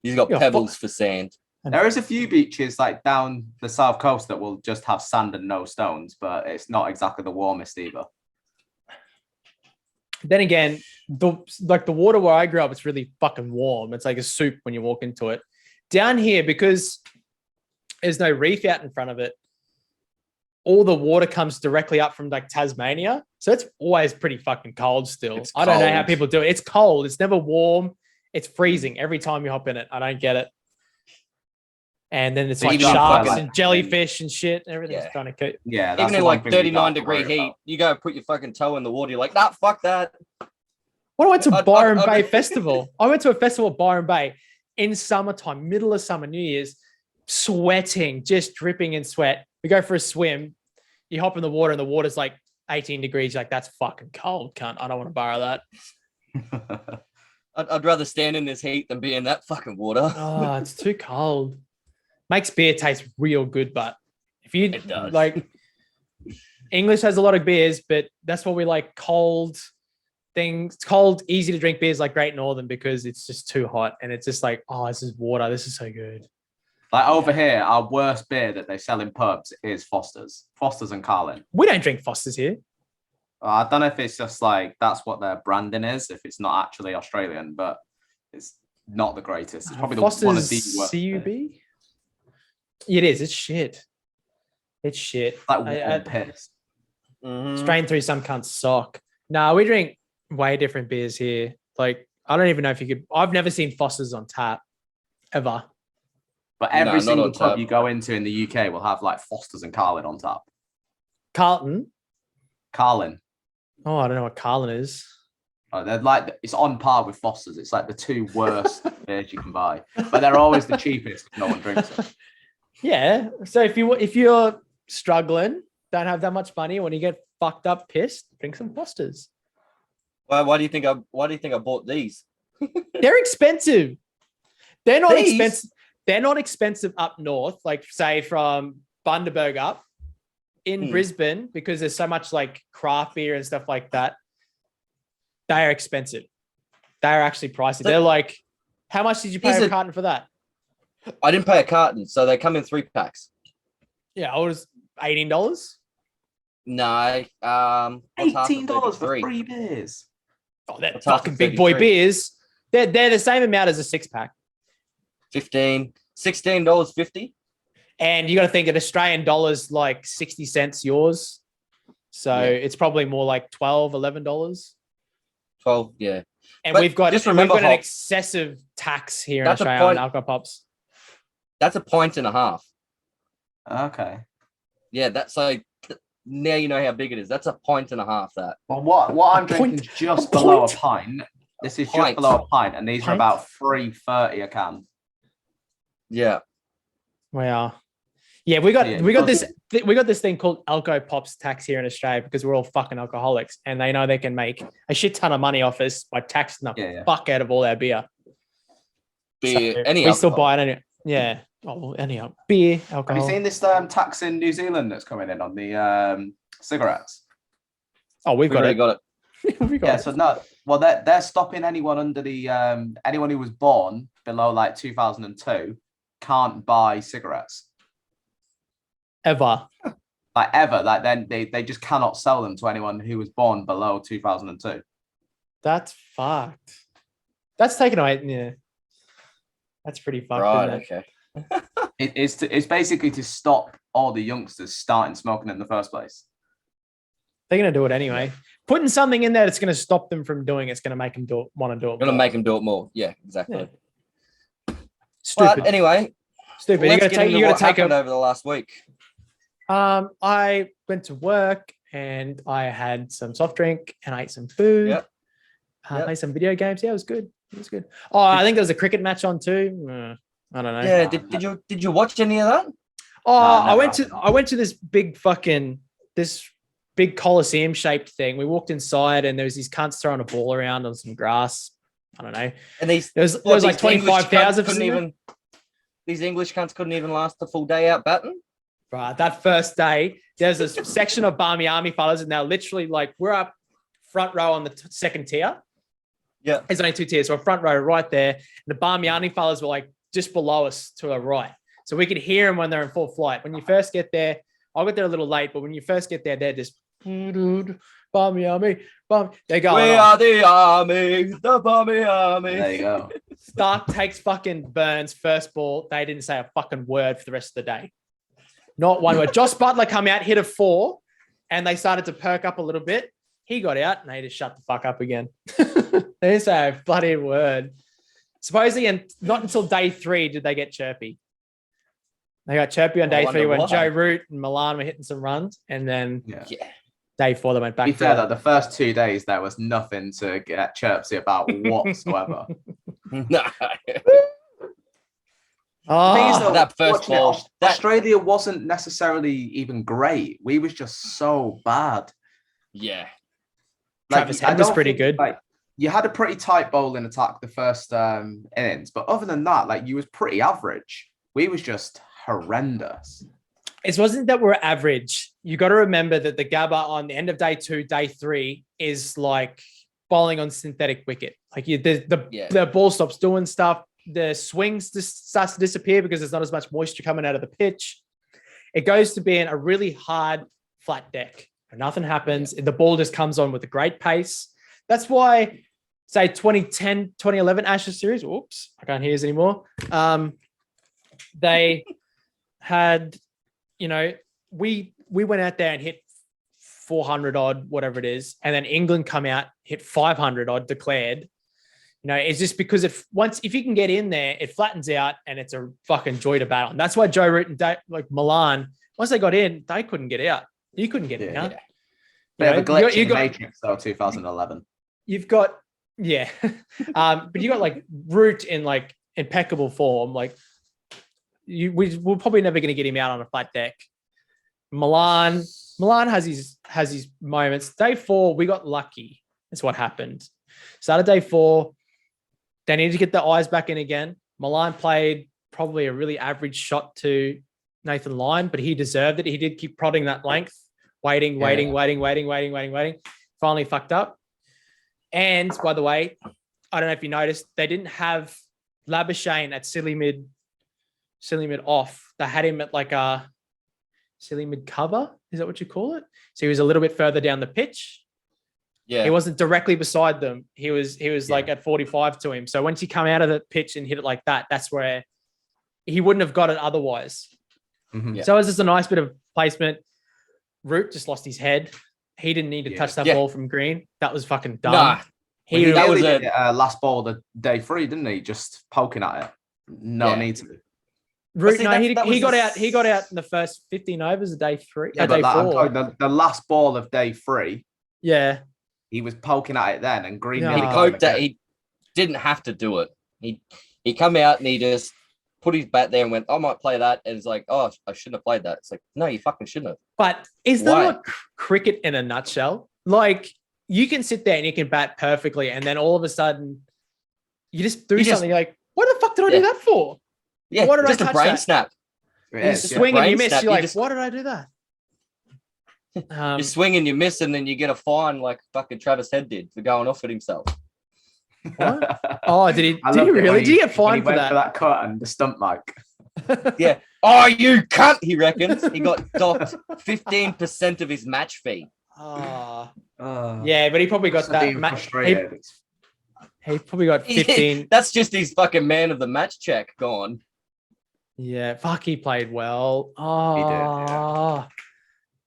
He's got pebbles for sand. There is a few beaches like down the south coast that will just have sand and no stones, but it's not exactly the warmest either. Then again, the water where I grew up, it's really fucking warm. It's like a soup when you walk into it. Down here, because there's no reef out in front of it, all the water comes directly up from like Tasmania. So it's always pretty fucking cold still. I don't know how people do it. It's cold. It's never warm. It's freezing every time you hop in it. I don't get it. And then it's like sharks and jellyfish and shit. Everything's kind of cool. Yeah. Even in like 39-degree heat, you go put your fucking toe in the water. You're like, nah, fuck that. When I went to Byron Bay Festival, I went to a festival at Byron Bay in summertime, middle of summer, New Year's, sweating, just dripping in sweat. We go for a swim. You hop in the water and the water's like 18 degrees. You're like, that's fucking cold, cunt. I don't want to borrow that. I'd rather stand in this heat than be in that fucking water. Oh, it's too cold. Makes beer taste real good, but if you does. like, English has a lot of beers, but that's what we like, cold things, cold, easy to drink beers like Great Northern, because it's just too hot and it's just like, oh, this is water. This is so good. Like over here, our worst beer that they sell in pubs is Foster's and Carlin. We don't drink Foster's here. I don't know if it's just like that's what their branding is, if it's not actually Australian, but it's not the greatest. It's probably Foster's one of the worst. CUB. It is. It's shit. It's shit. Like one piss. Strain through some cunt's sock. Nah, we drink way different beers here. Like, I don't even know if you could. I've never seen Foster's on tap ever. But every single pub you go into in the UK will have like Foster's and Carlin on tap. Carlton. Oh, I don't know what Carlin is. Oh, they're like, it's on par with Foster's. It's like the two worst beers you can buy, but they're always the cheapest because no one drinks it. Yeah. So if you're struggling, don't have that much money, when you get fucked up, pissed, drink some Foster's. Why do you think I bought these? They're expensive. They're not expensive. They're not expensive up north, like say from Bundaberg up in Brisbane, because there's so much like craft beer and stuff like that. They are expensive. They are actually pricey. They're like, how much did you pay a carton for that? I didn't pay a carton, so they come in 3 packs. Yeah, I was $18. No, $18 for 3 beers. Oh, they're fucking big boy beers. They're the same amount as a 6-pack. $16.50. And you got to think an Australian dollar's like 60 cents yours. So it's probably more like $12, $11. 12, yeah. And but we've got an excessive tax here in Australia on alcohol pops. That's a pint and a half. Okay. Yeah, that's like, now you know how big it is. That's a pint and a half, that. Well, what I'm drinking is just below a pint. This is just below a pint, and these are about $3.30 a can. Yeah. Wow. Yeah, we got this thing called Alco Pops tax here in Australia because we're all fucking alcoholics, and they know they can make a shit ton of money off us by taxing the fuck out of all our beer. Beer, so we still buy it anyway. Yeah. Oh, well, anyhow, beer, alcohol. Have you seen this tax in New Zealand that's coming in on the cigarettes? Oh, we've got it. So no, well, they're stopping anyone under the anyone who was born below like 2002 can't buy cigarettes ever. Like then they just cannot sell them to anyone who was born below 2002. That's fucked. That's taken away. Yeah, that's pretty fucked. Right. Okay. It's basically to stop all the youngsters starting smoking in the first place. They're going to do it anyway. Putting something in there that's going to stop them from doing it's going to make them want to do it. Going to make them do it more. Yeah, exactly. Yeah. Stupid. But anyway, stupid. You got to take it over the last week. I went to work and I had some soft drink and I ate some food. Yep. Played some video games. Yeah, it was good. Oh, I think there was a cricket match on too. I don't know. Yeah. Did you watch any of that? Oh, I went to this big Coliseum shaped thing. We walked inside and there was these cunts throwing a ball around on some grass. I don't know. And there was like 25,000. These English cunts couldn't even last the full day out batting. Right. That first day, there's a section of Barmy Army fellas and they're literally like, we're up front row on the second tier. Yeah. There's only 2 tiers. So front row right there. And the Barmy Army fellas were like just below us to the right. So we could hear them when they're in full flight. When you first get there, I got there a little late, but when you first get there, they're just Barmy Army, they go. We are the army, the Barmy Army. There you go. Stark takes fucking Burns first ball. They didn't say a fucking word for the rest of the day. Not one word. Josh Butler come out, hit a 4, and they started to perk up a little bit. He got out and they just shut the fuck up again. They didn't say a bloody word. Supposedly, and not until day 3 did they get chirpy. They got chirpy on day 3 when Joe Root and Milan were hitting some runs, and then day 4 they went back. To be fair, though, the first 2 days there was nothing to get chirpy about whatsoever. No. That first ball, Australia wasn't necessarily even great. We was just so bad. Yeah. Travis Head was pretty good. Like, you had a pretty tight bowling attack the first innings, but other than that, like you was pretty average. We was just horrendous. It wasn't that we're average. You got to remember that the Gabba on the end of day 2, day 3 is like bowling on synthetic wicket. Like the ball stops doing stuff. The swings just starts to disappear because there's not as much moisture coming out of the pitch. It goes to being a really hard flat deck. And nothing happens. The ball just comes on with a great pace. That's why say 2010, 2011 Ashes series. Oops, I can't hear this anymore. They had, we went out there and hit 400 odd, whatever it is, and then England come out, hit 500 odd declared. It's just because if you can get in there, it flattens out and it's a fucking joy to battle. And that's why Joe Root and Milan, once they got in, they couldn't get out. You couldn't get out. Yeah. They have a glitch in the Matrix, though, 2011. You've got, but you got like Root in like impeccable form. Like we're probably never going to get him out on a flat deck. Milan has his moments. Day 4, we got lucky. That's what happened. Started day 4. They needed to get the eyes back in again. Milan played probably a really average shot to Nathan Lyon, but he deserved it. He did keep prodding that length, waiting. Finally fucked up. And by the way, I don't know if you noticed, they didn't have Labuschagne at silly mid off. They had him at like a silly mid cover. Is that what you call it? So he was a little bit further down the pitch. Yeah. He wasn't directly beside them. He was like at 45 to him. So once you come out of the pitch and hit it like that, that's where he wouldn't have got it otherwise. Mm-hmm. Yeah. So it was just a nice bit of placement. Root just lost his head. He didn't need to touch that ball from green. That was fucking dumb. Nah. That was a last ball of the day 3, didn't he? Just poking at it. No need to. Root, he got out. He got out in the first 15 overs of day 3. Yeah, day 4. The last ball of day 3. Yeah. He was poking at it then, and Green. He didn't have to do it. He come out and he just put his bat there and went, I might play that. And it's like, oh, I shouldn't have played that. It's like, no, you fucking shouldn't have. But is that not cricket in a nutshell? Like, you can sit there and you can bat perfectly, and then all of a sudden, you just do something like, what the fuck did I do that for? Yeah, what did just I touch a brain that? snap. You swing and you miss. You're like, why did I do that? You swing and you miss, and then you get a fine like fucking Travis Head did for going off at himself. What? Oh, did he really? Did he get fined for that? For that cut and the stump mic. Yeah. Oh, you cunt, he reckons. He got docked 15% of his match fee. Yeah, but he probably got that match. He probably got 15. That's just his fucking man of the match check gone. Yeah, fuck, he played well. Oh, he did, yeah.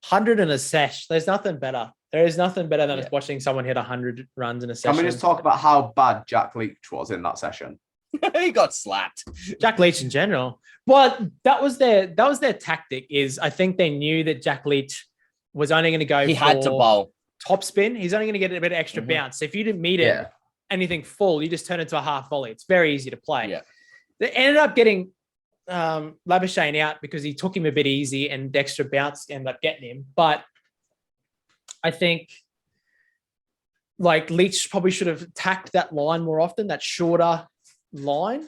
100 in a sesh. There's nothing better. There is nothing better than watching someone hit 100 runs in a session. Can we just talk about how bad Jack Leach was in that session? He got slapped. Jack Leach in general. Well, that was their tactic. Is I think they knew that Jack Leach was only going to go. He had to bowl top spin. He's only going to get a bit of extra bounce. So if you didn't meet it anything full, you just turn it into a half volley. It's very easy to play. Yeah. They ended up getting Labuschagne out because he took him a bit easy, and extra bounce ended up getting him. But I think like Leach probably should have attacked that line more often, that shorter line.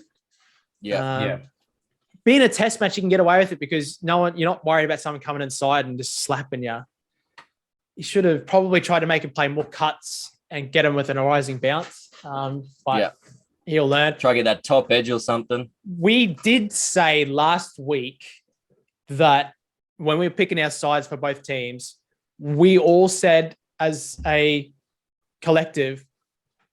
Being a test match, you can get away with it because you're not worried about someone coming inside and just slapping you. You should have probably tried to make him play more cuts and get him with an rising bounce. But he'll learn. Try to get that top edge or something. We did say last week that when we were picking our sides for both teams, we all said as a collective,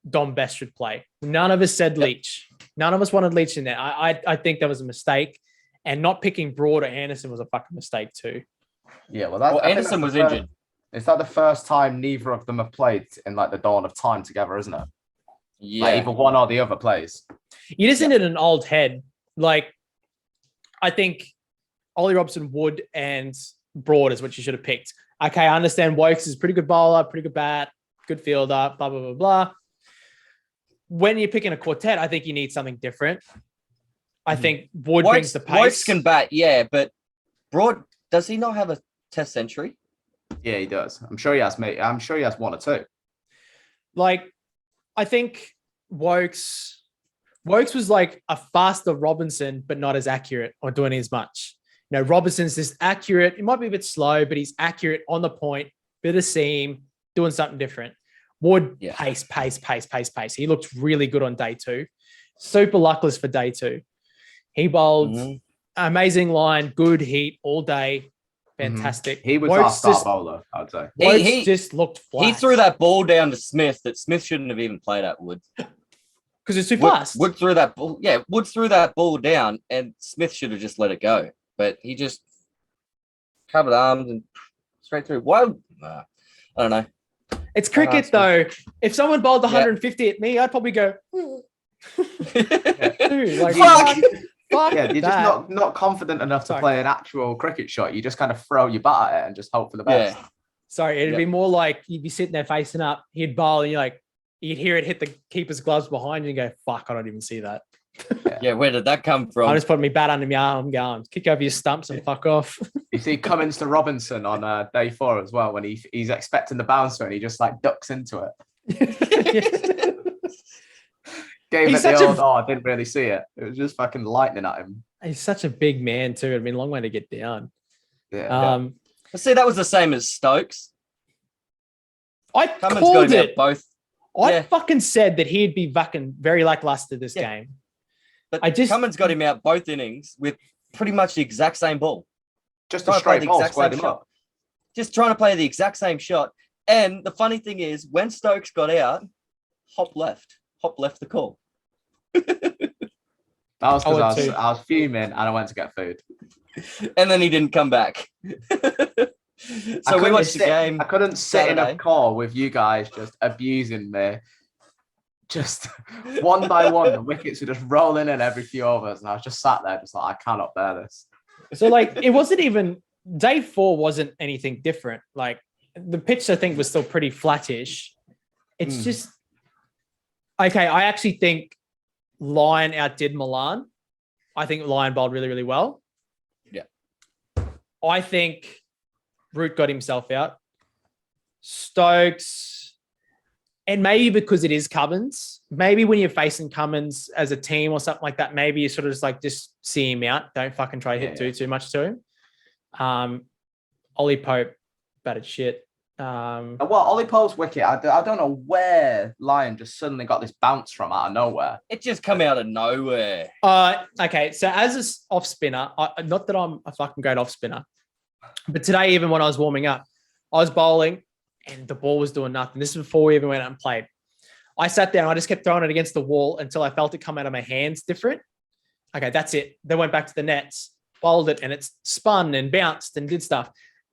Dom Best should play. None of us said Leach. None of us wanted Leach in there. I think that was a mistake. And not picking Broad or Anderson was a fucking mistake too. Yeah, well, Anderson was injured. Is that the first time neither of them have played in like the dawn of time together, isn't it? Yeah. Like either one or the other plays. You just needed an old head. Like, I think Ollie Robson, Wood, and Broad is what you should have picked. Okay, I understand Wokes is a pretty good bowler, pretty good bat, good fielder, blah, blah, blah, blah. When you're picking a quartet, I think you need something different. I think Wood brings the pace. Wokes can bat, but Broad, does he not have a test century? Yeah, he does. I'm sure he has, mate. I'm sure he has one or two. Like, I think Wokes was like a faster Robinson, but not as accurate or doing as much. You know, Robinson's just accurate. He might be a bit slow, but he's accurate on the point, bit of seam, doing something different. Wood, pace. He looked really good on day 2. Super luckless for day 2. He bowled amazing line, good heat all day, fantastic. He was Wokes our star just- bowler, I'd say. Wokes He- just looked flat. He threw that ball down to Smith that Smith shouldn't have even played at Wood. because it's too fast. Wood threw that ball. Yeah, Wood threw that ball down, and Smith should have just let it go. But he just covered arms and straight through. Why? I don't know. It's cricket though. If someone bowled 150 at me, I'd probably go. Dude, like, Fuck. fuck Yeah, you're that. just not confident enough to Sorry. play an actual cricket shot. You just kind of throw your bat at it and just hope for the best. Yeah. Sorry, it'd Yep. be more like you'd be sitting there facing up, he'd bowl, and you'd hear it hit the keeper's gloves behind you and go, fuck, I don't even see that. Yeah, where did that come from? I just put my bat under my arm, going, kick over your stumps and fuck off. You see Cummins to Robinson on day 4 as well when he's expecting the bouncer and he just like ducks into it. Gave He's it the such a- old, I didn't really see it. It was just fucking lightning at him. He's such a big man too. It'd been a long way to get down. Yeah. See, that was the same as Stokes. I Cummins got called him out it. both. I Yeah. fucking said that he'd be fucking very lackluster this Yeah. game. But Cummins got him out both innings with pretty much the exact same ball. Just Trying a to play straight the ball exact squared same him shot. up. Just trying to play the exact same shot. And the funny thing is, when Stokes got out, Hop left the call. That was I would because too. I was fuming and I went to get food. And then he didn't come back. So we watched the game. I couldn't sit in Saturday. a call with you guys just abusing me. Just one by one, the wickets were just rolling in every few overs, and I was just sat there, just like, I cannot bear this. So like it wasn't even day 4 wasn't anything different. Like the pitch I think was still pretty flattish. It's just okay. I actually think Lyon outdid Milan. I think Lyon bowled really, really well. Yeah. I think Root got himself out. Stokes, and maybe because it is Cummins, maybe when you're facing Cummins as a team or something like that, maybe you sort of just see him out. Don't fucking try to hit too much to him. Ollie Pope batted shit. Well, Ollie Pope's wicket, I don't know where Lyon just suddenly got this bounce from out of nowhere. It just come out of nowhere. Okay, so as an off spinner, not that I'm a fucking great off spinner, but today, even when I was warming up, I was bowling and the ball was doing nothing. This is before we even went out and played. I sat down, I just kept throwing it against the wall until I felt it come out of my hands different. Okay, that's it. Then went back to the nets, bowled it, and it's spun and bounced and did stuff.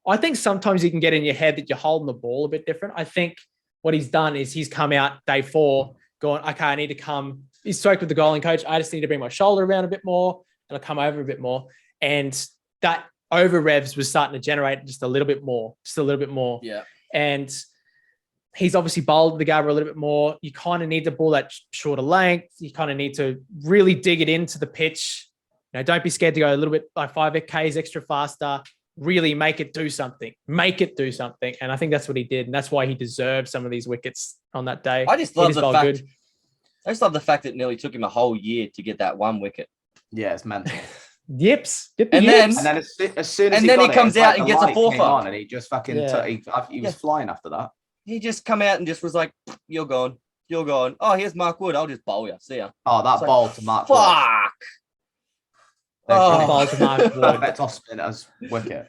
I think sometimes you can get in your head that you're holding the ball a bit different. I think what he's done is he's come out day 4 going, okay, I need to come. He's spoke with the goaling coach. I just need to bring my shoulder around a bit more and I'll come over a bit more. And that over revs was starting to generate just a little bit more. Yeah. And he's obviously bowled the Gabba a little bit more. You kind of need to ball that shorter length. You kind of need to really dig it into the pitch. Don't be scared to go a little bit like 5 Ks extra faster. Really make it do something. And I think that's what he did. And that's why he deserved some of these wickets on that day. I just love He the bowled fact. I just love the fact that it nearly took him a whole year to get that one wicket. Yeah, it's mental. Yips. Get the And yips. And then as soon as And then he got comes it, it's out like and the gets a light fourth came up. on and he just fucking Yeah. he was flying after that. He just come out and just was like, "You're gone. You're gone. Oh, here's Mark Wood. I'll just bowl you. See ya." Oh, that It's like, ball to Mark Wood. Fuck. They've Oh. really Ball to Mark Wood. perfect off spinner's wicket.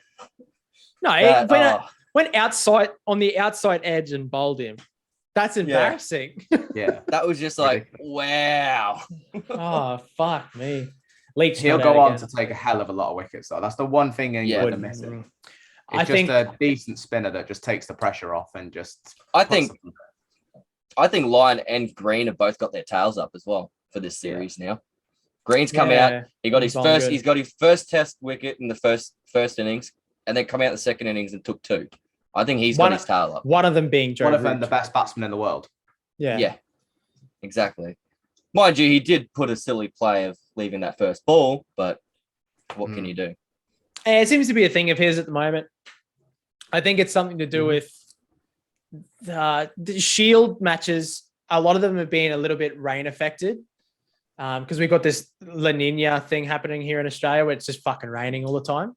No, That- went outside on the outside edge and bowled him. That's embarrassing. Yeah. That was just like, wow. Oh, fuck me. Leach He'll not go out on again. to take a hell of a lot of wickets, though. That's the one thing England Yeah. are missing. It's I just think a decent spinner that just takes the pressure off and just. I puts think them- I think Lyon and Green have both got their tails up as well for this series now. Green's come out. Yeah, He got he's his bowling first. good. He's got his first test wicket in the first innings, and then come out the second innings and took 2. I think he's One- got his tail up. one of them being Joe one of them, Root. the best batsman in the world. Yeah, exactly. Mind you, he did put a silly play of leaving that first ball, but what can you do? And it seems to be a thing of his at the moment. I think it's something to do with the Shield matches. A lot of them have been a little bit rain affected because we've got this La Nina thing happening here in Australia where it's just fucking raining all the time.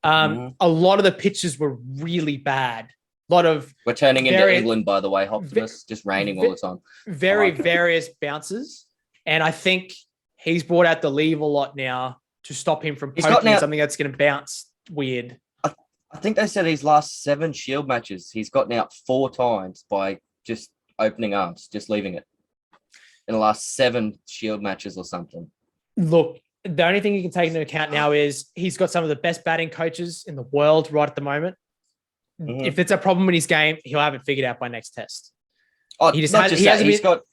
A lot of the pitches were really bad. A lot of We're turning into very- England, by the way, Hoptimus. Just raining all the time. very like it. various bounces. And I think he's brought out the leave a lot now to stop him from He's poking gotten out- something that's going to bounce weird. I I think they said his last 7 Shield matches, he's gotten out 4 times by just opening arms, just leaving it. In the last 7 Shield matches or something. Look, the only thing you can take into account now is he's got some of the best batting coaches in the world right at the moment. Mhm. If it's a problem in his game, he'll have it figured out by next test. Oh, He just not has- just he that, hasn't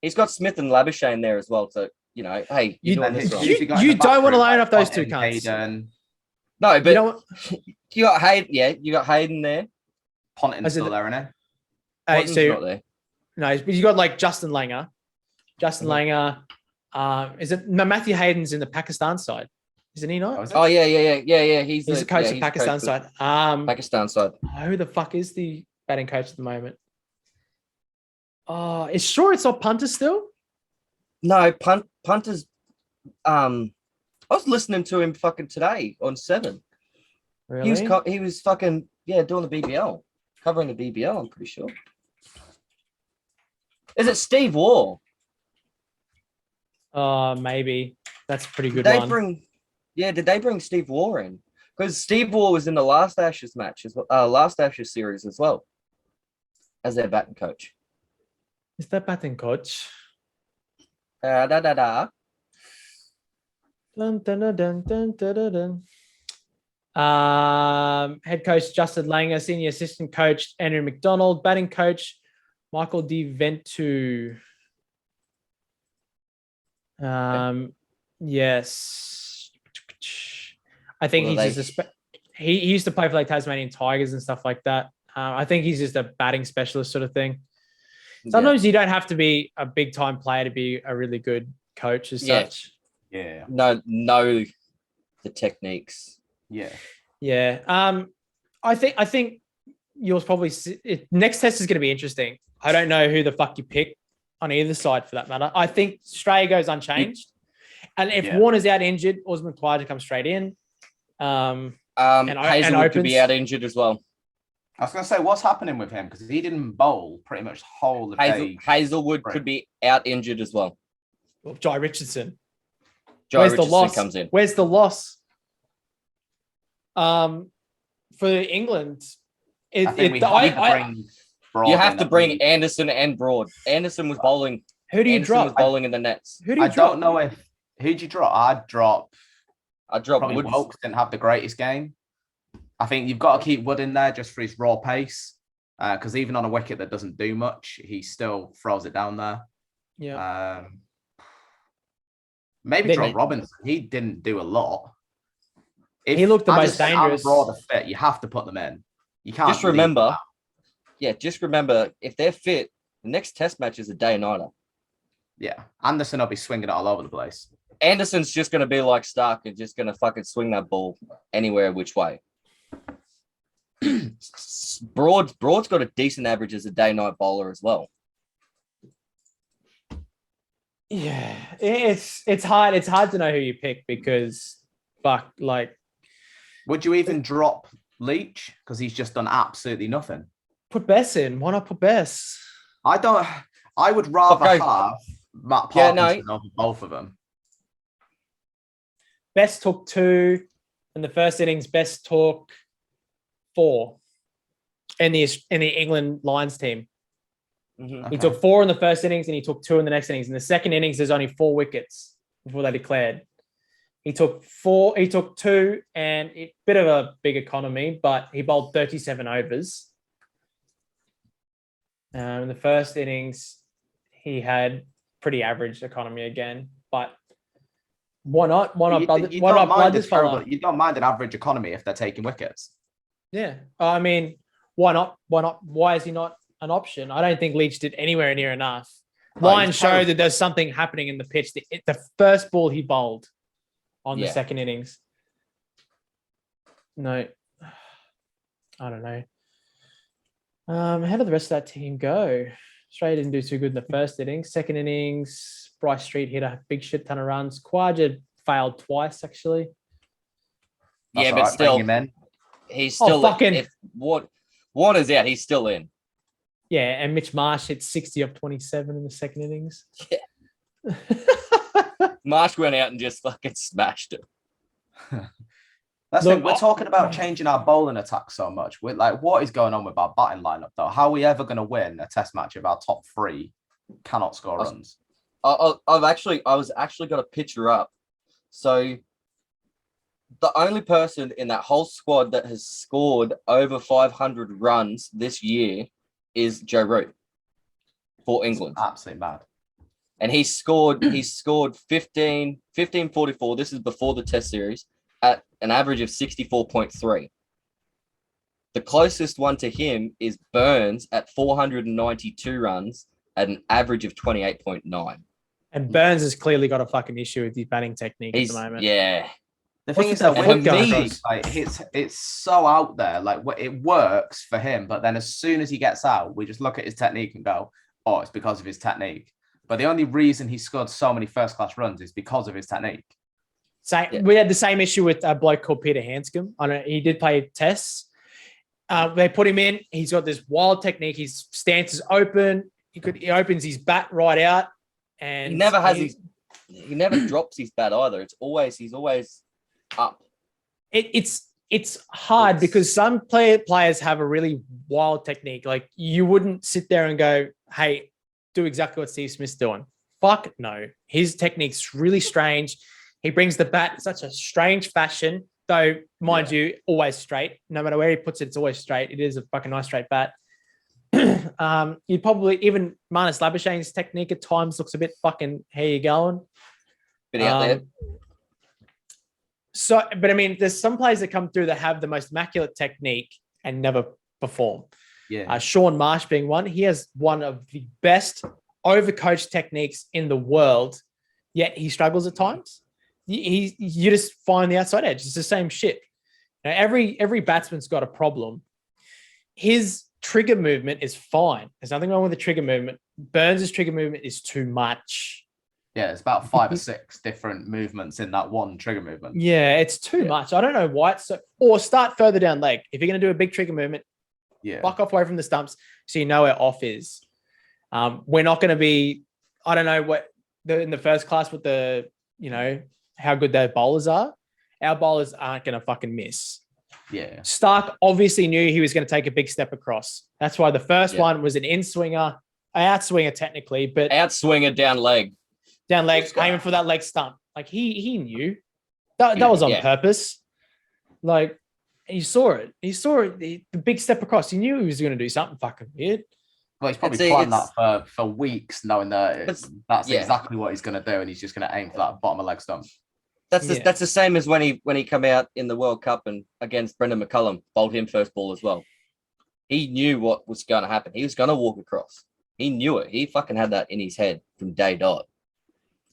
he's got Smith and Labuschagne there as well. So, you know, hey, you're doing this wrong. You don't want to line up those two cunts. Hayden, No, but You know what? you got Hayden. Yeah, you got Hayden there. Ponting's still there, isn't he? Ponting's So not there. no, but you got like Justin Langer. Justin Langer. Is it no, Matthew Hayden's in the Pakistan side? Isn't he not? Oh, is it? Oh yeah. He's He's a coach yeah, of he's Pakistan coach side. of Pakistan side. Who the fuck is the batting coach at the moment? Oh, it's sure it's not Punter still. No, Punter's. I was listening to him fucking today on 7. Really? He was fucking doing the BBL, covering the BBL. I'm pretty sure. Is it Steve Waugh? Maybe that's a pretty good Did one. Did they bring Steve Waugh in? Because Steve Waugh was in the last Ashes match as well, last Ashes series as well, as their batting coach. Is that batting coach? Da da da. Dun, dun, dun, dun, dun, dun, dun. Head coach Justin Langer, senior assistant coach Andrew McDonald, batting coach Michael Di Ventu. Yes, I think What are he's just he used to play for like Tasmanian Tigers and stuff like that. I think he's just a batting specialist sort of thing. Sometimes you don't have to be a big time player to be a really good coach as such. Yeah. Know the techniques. Yeah. I think yours probably next test is going to be interesting. I don't know who the fuck you pick on either side for that matter. I think Australia goes unchanged, and if Warner's out injured, Osman Khawaja comes straight in. Hazelwood could be out injured as well. I was going to say, what's happening with him? Because he didn't bowl pretty much the whole of the day. Hazelwood could be out injured as well. Well, Jai Richardson. Where's the loss? Comes in. Where's the loss? For England, You have to bring Anderson and Broad. Anderson was bowling. Who do you Anderson drop? was bowling in the nets. Who do you I drop? don't know who'd you drop? I'd drop probably Woods. Wilkes didn't have the greatest game. I think you've got to keep Wood in there just for his raw pace. Because even on a wicket that doesn't do much, he still throws it down there. Yeah. Maybe drop Robinson. He didn't do a lot. He looked the most dangerous. Broad fit, you have to put them in. You can't Just remember, if they're fit, the next test match is a day-nighter. Yeah. Anderson will be swinging it all over the place. Anderson's just going to be like Stark and just going to fucking swing that ball anywhere which way. Broad's got a decent average as a day-night bowler as well. Yeah, it's hard. It's hard to know who you pick because, would you even drop Leach because he's just done absolutely nothing? Put Bess in. Why not put Bess? I would rather have Matt Parkinson over both of them. Bess took 2 in the first innings. Bess took 4 in the England Lions team. Mm-hmm. He took 4 in the first innings and he took 2 in the next innings. In the second innings, there's only 4 wickets before they declared. He took 4. He took 2 and a bit of a big economy, but he bowled 37 overs. In the first innings, he had pretty average economy again, but why not? Why not blood this fella? You don't mind an average economy if they're taking wickets. Yeah. I mean, why not? Why not? Why is he not an option? I don't think Leach did anywhere near enough. Lions showed that there's something happening in the pitch. The first ball he bowled on the second innings. No, I don't know. How did the rest of that team go? Australia didn't do too good in the first innings. Second innings, Bryce Street hit a big shit ton of runs. Khawaja failed twice, actually. That's but still, he's still fucking. Warner's out, he's still in. Yeah, and Mitch Marsh hit 60 of 27 in the second innings. Yeah. Marsh went out and just fucking smashed it. We're talking about changing our bowling attack so much. We're like, what is going on with our batting lineup though? How are we ever going to win a test match if our top three cannot score runs? I was actually got a picture up. So the only person in that whole squad that has scored over 500 runs this year is Joe Root for England. It's absolutely mad. And he scored 1544. This is before the test series at an average of 64.3. The closest one to him is Burns at 492 runs at an average of 28.9. And Burns has clearly got a fucking issue with his batting technique at the moment. Yeah. The thing is that with me, like, it's so out there. Like, it works for him, but then as soon as he gets out, we just look at his technique and go, "Oh, it's because of his technique." But the only reason he scored so many first-class runs is because of his technique. We had the same issue with a bloke called Peter Hanscom. I know he did play tests. They put him in. He's got this wild technique. His stance is open. He opens his bat right out, and he never drops his bat either. He's always up. It's hard because some players have a really wild technique. Like, you wouldn't sit there and go, "Hey, do exactly what Steve Smith's doing." Fuck no. His technique's really strange. He brings the bat in such a strange fashion, though, mind you, always straight. No matter where he puts it, it's always straight. It is a fucking nice straight bat. You'd probably, even Marnus Labuschagne's technique at times looks a bit fucking, how you going? Bit out there. So, but I mean, there's some players that come through that have the most immaculate technique and never perform. Yeah. Sean Marsh being one. He has one of the best overcoached techniques in the world, yet he struggles at times. You just find the outside edge. It's the same shit. Now, every batsman's got a problem. His trigger movement is fine. There's nothing wrong with the trigger movement. Burns' trigger movement is too much. Yeah, it's about 5 or 6 different movements in that one trigger movement. Yeah, it's too much. I don't know why it's so. Or start further down leg. If you're going to do a big trigger movement, fuck off away from the stumps so you know where off is. We're not going to be, I don't know what in the first class with the, how good their bowlers are. Our bowlers aren't going to fucking miss. Yeah. Stark obviously knew he was going to take a big step across. That's why the first one was an in-swinger, outswinger technically, but outswinger down leg, aiming for that leg stump. Like he knew that was on purpose. Like, he saw it. The big step across. He knew he was going to do something fucking weird. Well, he's probably planned that for weeks, knowing that that's exactly what he's going to do, and he's just going to aim for that bottom of leg stump. That's the same as when he come out in the World Cup and against Brendan McCullum, bowled him first ball as well. He knew what was going to happen. He was going to walk across. He knew it. He fucking had that in his head from day dot.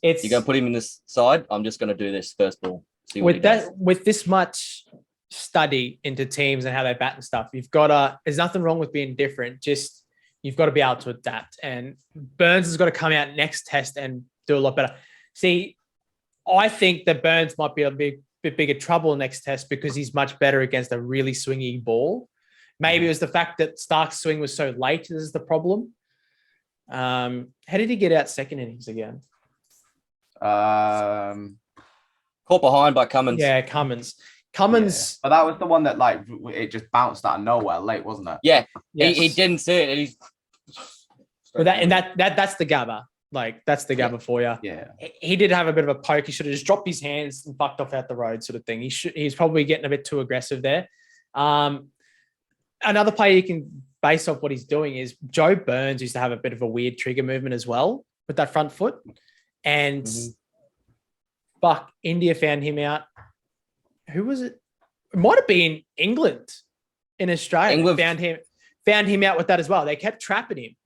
You're going to put him in this side. I'm just going to do this first ball. See what with this much study into teams and how they bat and stuff, there's nothing wrong with being different. Just you've got to be able to adapt. And Burns has got to come out next test and do a lot better. See, I think that Burns might be a bit bigger trouble next test because he's much better against a really swingy ball. Maybe it was the fact that Stark's swing was so late. This is the problem. How did he get out second innings again? Caught behind by Cummins. Yeah, Cummins. But that was the one that it just bounced out of nowhere late, wasn't it? Yeah, yes. He didn't see it, and he's. But that's the gabber. Like, that's the gabber for you. Yeah. He did have a bit of a poke. He should have just dropped his hands and fucked off out the road, sort of thing. He's probably getting a bit too aggressive there. Another player you can base off what he's doing is Joe Burns used to have a bit of a weird trigger movement as well with that front foot. And India found him out. Who was it? It might have been England in Australia. Found him out with that as well. They kept trapping him.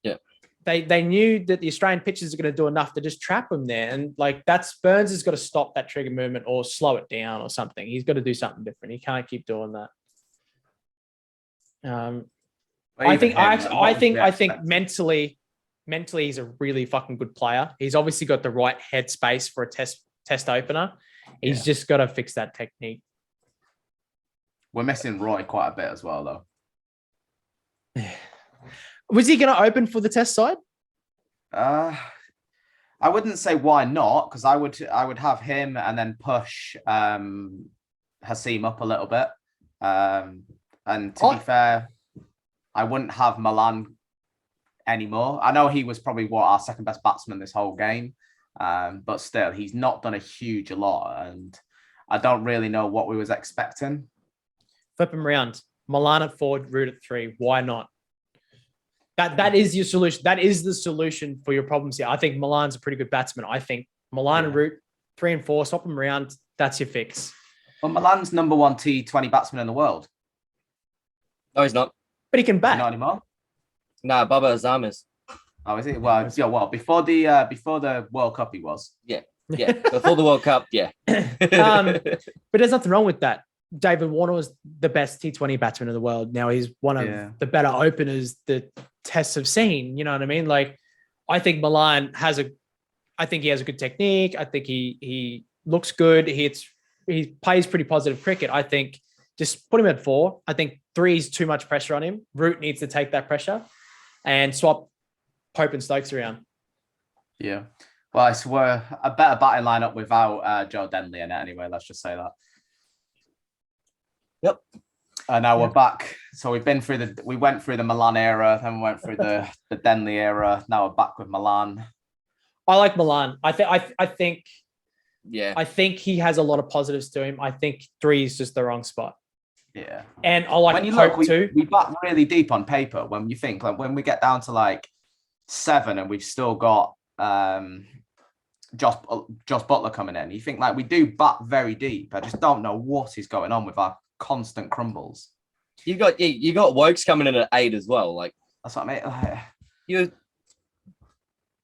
Yeah. They knew that the Australian pitchers are going to do enough to just trap him there. And Burns has got to stop that trigger movement or slow it down or something. He's got to do something different. He can't keep doing that. I think mentally he's a really fucking good player. He's obviously got the right headspace for a test opener. He's just got to fix that technique. We're missing Roy quite a bit as well, though. Was he going to open for the test side? I wouldn't say why not, because I would have him and then push Haseem up a little bit. And to be fair, I wouldn't have Milan anymore. I know he was probably our second best batsman this whole game, but still, he's not done a huge lot, and I don't really know what we was expecting. Flip him around. Milan at 4, Root at 3. Why not? That is your solution. That is the solution for your problems here. I think Milan's a pretty good batsman. I think Milan and Root 3 and 4, swap them around. That's your fix. Well, Milan's number 1 T20 batsman in the world. No, he's not. But he can bat. Not anymore. Nah, Baba Azam is. Oh, is it? Well, yeah. Well, before the World Cup, he was. Yeah. Before the World Cup, yeah. But there's nothing wrong with that. David Warner was the best T20 batsman in the world. Now he's one of the better openers the tests have seen. You know what I mean? Like, I think Milan I think he has a good technique. I think he looks good. He plays pretty positive cricket. I think just put him at 4. I think 3 is too much pressure on him. Root needs to take that pressure and swap Pope and Stokes around. Yeah. Well, it's a better batting lineup without Joe Denley in it anyway. Let's just say that. Yep. And now we're back. So we went through the Milan era, then we went through the Denley era. Now we're back with Milan. I like Milan. I think I think he has a lot of positives to him. I think 3 is just the wrong spot. Yeah. And I like Pope too. We bat really deep on paper when you think, like, when we get down to like 7 and we've still got Josh Butler coming in, you think like we do bat very deep. I just don't know what is going on with our constant crumbles. You got Wokes coming in at 8 as well. Like, that's what I mean. Your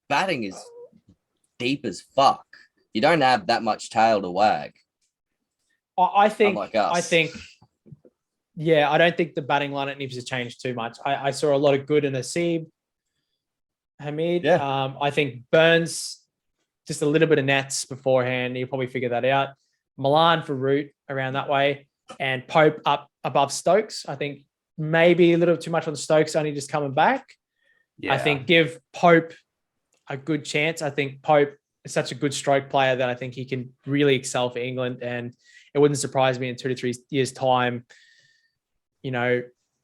batting is deep as fuck. You don't have that much tail to wag. I think. Unlike us. I think. Yeah, I don't think the batting lineup needs to change too much. I saw a lot of good in Asib, Hamid. Yeah. I think Burns, just a little bit of nets beforehand. You'll probably figure that out. Milan for Root around that way, and Pope up above Stokes. I think maybe a little too much on Stokes, only just coming back. Yeah. I think give Pope a good chance. I think Pope is such a good stroke player that I think he can really excel for England, and it wouldn't surprise me in 2 to 3 years' time. You know,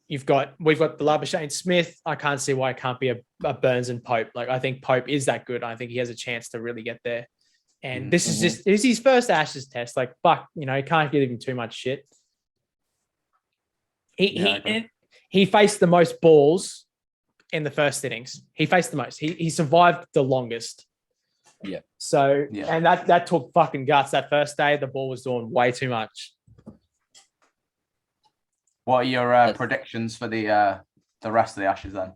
we've got the Labuschagne Smith. I can't see why it can't be a Burns and Pope. Like, I think Pope is that good. I think he has a chance to really get there. And this is his first Ashes test. Like, fuck, you know, can't give him too much shit. He faced the most balls in the first innings. He faced the most. He survived the longest. Yeah. So, and that took fucking guts. That first day, the ball was doing way too much. What are your predictions for the rest of the Ashes then?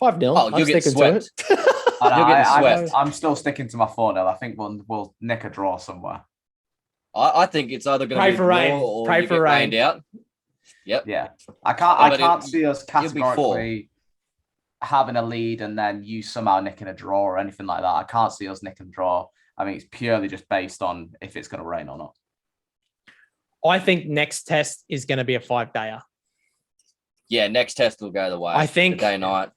5-0. Oh, you'll get swept. I'm still sticking to my 4-0. I think we'll nick a draw somewhere. I think it's either going to be a draw or pray you for get rain. rained out. Yep. Yeah. I can't see us categorically having a lead and then you somehow nicking a draw or anything like that. I can't see us nicking a draw. I mean, it's purely just based on if it's going to rain or not. I think next test is going to be a 5-dayer. Yeah, next test will go the way. I think the day night.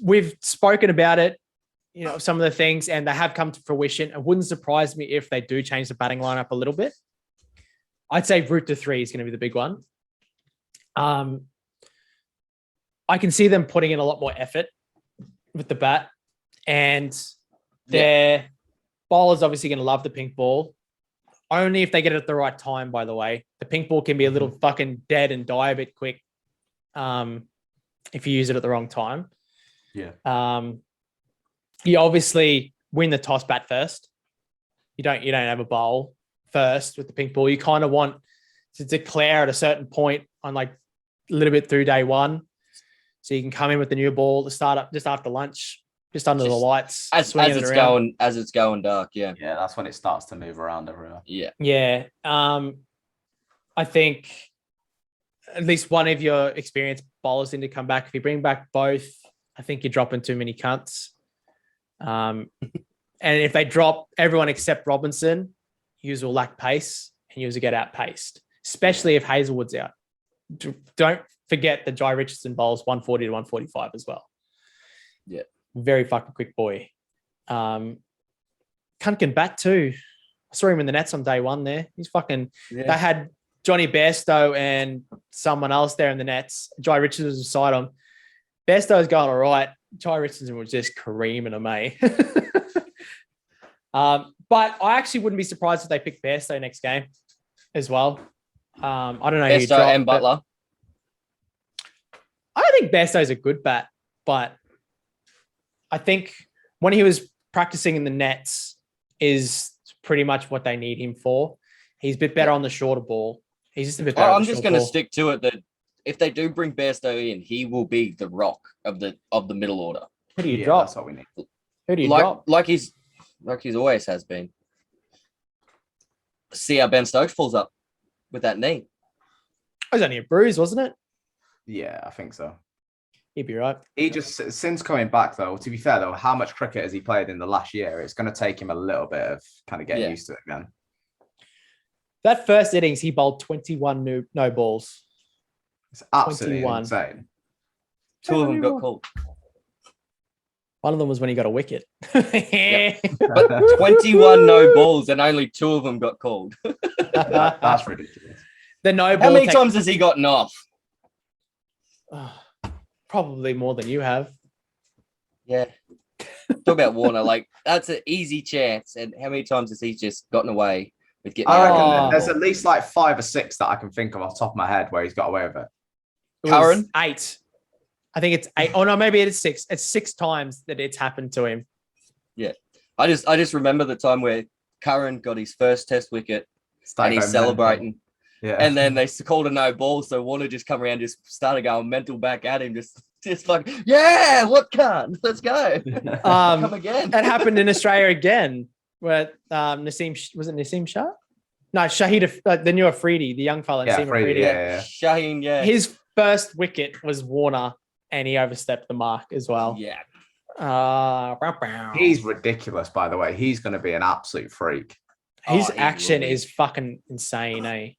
We've spoken about it, you know, some of the things, and they have come to fruition. It wouldn't surprise me if they do change the batting lineup a little bit. I'd say Root to 3 is going to be the big one. I can see them putting in a lot more effort with the bat, and their bowler's obviously going to love the pink ball. Only if they get it at the right time, by the way. The pink ball can be a little fucking dead and die a bit quick if you use it at the wrong time. Yeah. You obviously win the toss, bat first. You don't have a bowl first with the pink ball. You kind of want to declare at a certain point on like a little bit through day 1. So you can come in with the new ball to start up just after lunch, just under the lights. As it's going dark, yeah. Yeah, that's when it starts to move around everywhere. Yeah. Yeah. I think at least one of your experienced bowlers need to come back. If you bring back both, I think you're dropping too many cunts. And if they drop everyone except Robinson, yous will lack pace and yous will get outpaced, especially if Hazelwood's out. Don't forget that Jai Richardson bowls 140 to 145 as well. Yeah. Very fucking quick boy. Cunt can bat too. I saw him in the nets on day one there. He's fucking, Yeah. they had Johnny Bairstow and someone else there in the nets. Jai Richardson was beside him. Bairstow's going all right. Jai Richardson was just creaming him, eh? But I actually wouldn't be surprised if they pick Bairstow next game as well. I don't know who Bairstow dropped, and Butler. I think Bairstow's a good bat, but I think when he was practicing in the nets is pretty much what they need him for. He's a bit better on the shorter ball. He's just a bit better. I'm just going to stick to it that if they do bring Bairstow in, he will be the rock of the middle order. Who do you drop? That's what we need. Who do you drop? Like he's always has been. See how Ben Stokes pulls up with that knee. It was only a bruise, wasn't it? Yeah, I think so. He'd be right. He just, since coming back though, to be fair though, how much cricket has he played in the last year? It's going to take him a little bit of kind of getting used to it again. That first innings, he bowled 21 no balls. It's absolutely 21. insane. 2 of them got called. One of them was when he got a wicket. But 21 no balls and only 2 of them got called. That's ridiculous. The no ball. How many times has he gotten off? Probably more than you have. Yeah. Talk about Warner. Like, that's an easy chance. And how many times has he just gotten away with getting I reckon out? there's at least like 5 or 6 that I can think of off the top of my head where he's got away with it. It was Curran? 8. I think it's 8. Oh no, maybe it is 6. It's 6 times that it's happened to him. Yeah. I just remember the time where Curran got his first test wicket and he's celebrating. Yeah. And then they called a no ball, so Warner just come around, just started going mental back at him, just like, yeah, what can't? Let's go. Come again. It happened in Australia again, where Naseem Shah? No, Shahid, the new Afridi, the young fella. Naseem Afridi. Yeah. Shaheen, yeah. His first wicket was Warner, and he overstepped the mark as well. Yeah. He's ridiculous, by the way. He's going to be an absolute freak. His action is fucking insane, eh?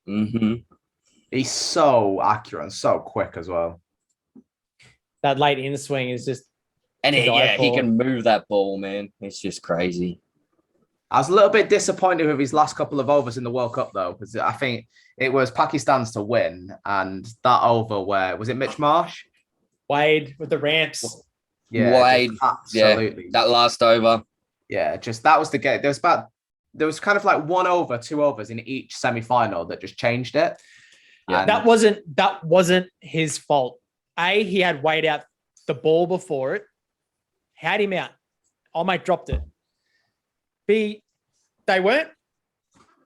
Mm-hmm. He's so accurate and so quick as well. That late in swing is just. And he can move that ball, man. It's just crazy. I was a little bit disappointed with his last couple of overs in the World Cup, though, because I think it was Pakistan's to win. And that over where, was it Mitch Marsh? Wade with the ramps. Yeah, Wade. Absolutely. Yeah, that last over. Yeah, that was the game. There was kind of like 1 over, 2 overs in each semi-final that just changed it. Yeah. And That wasn't his fault. A, he had Wade out the ball before it. Had him out. Oh, mate, dropped it. B, they weren't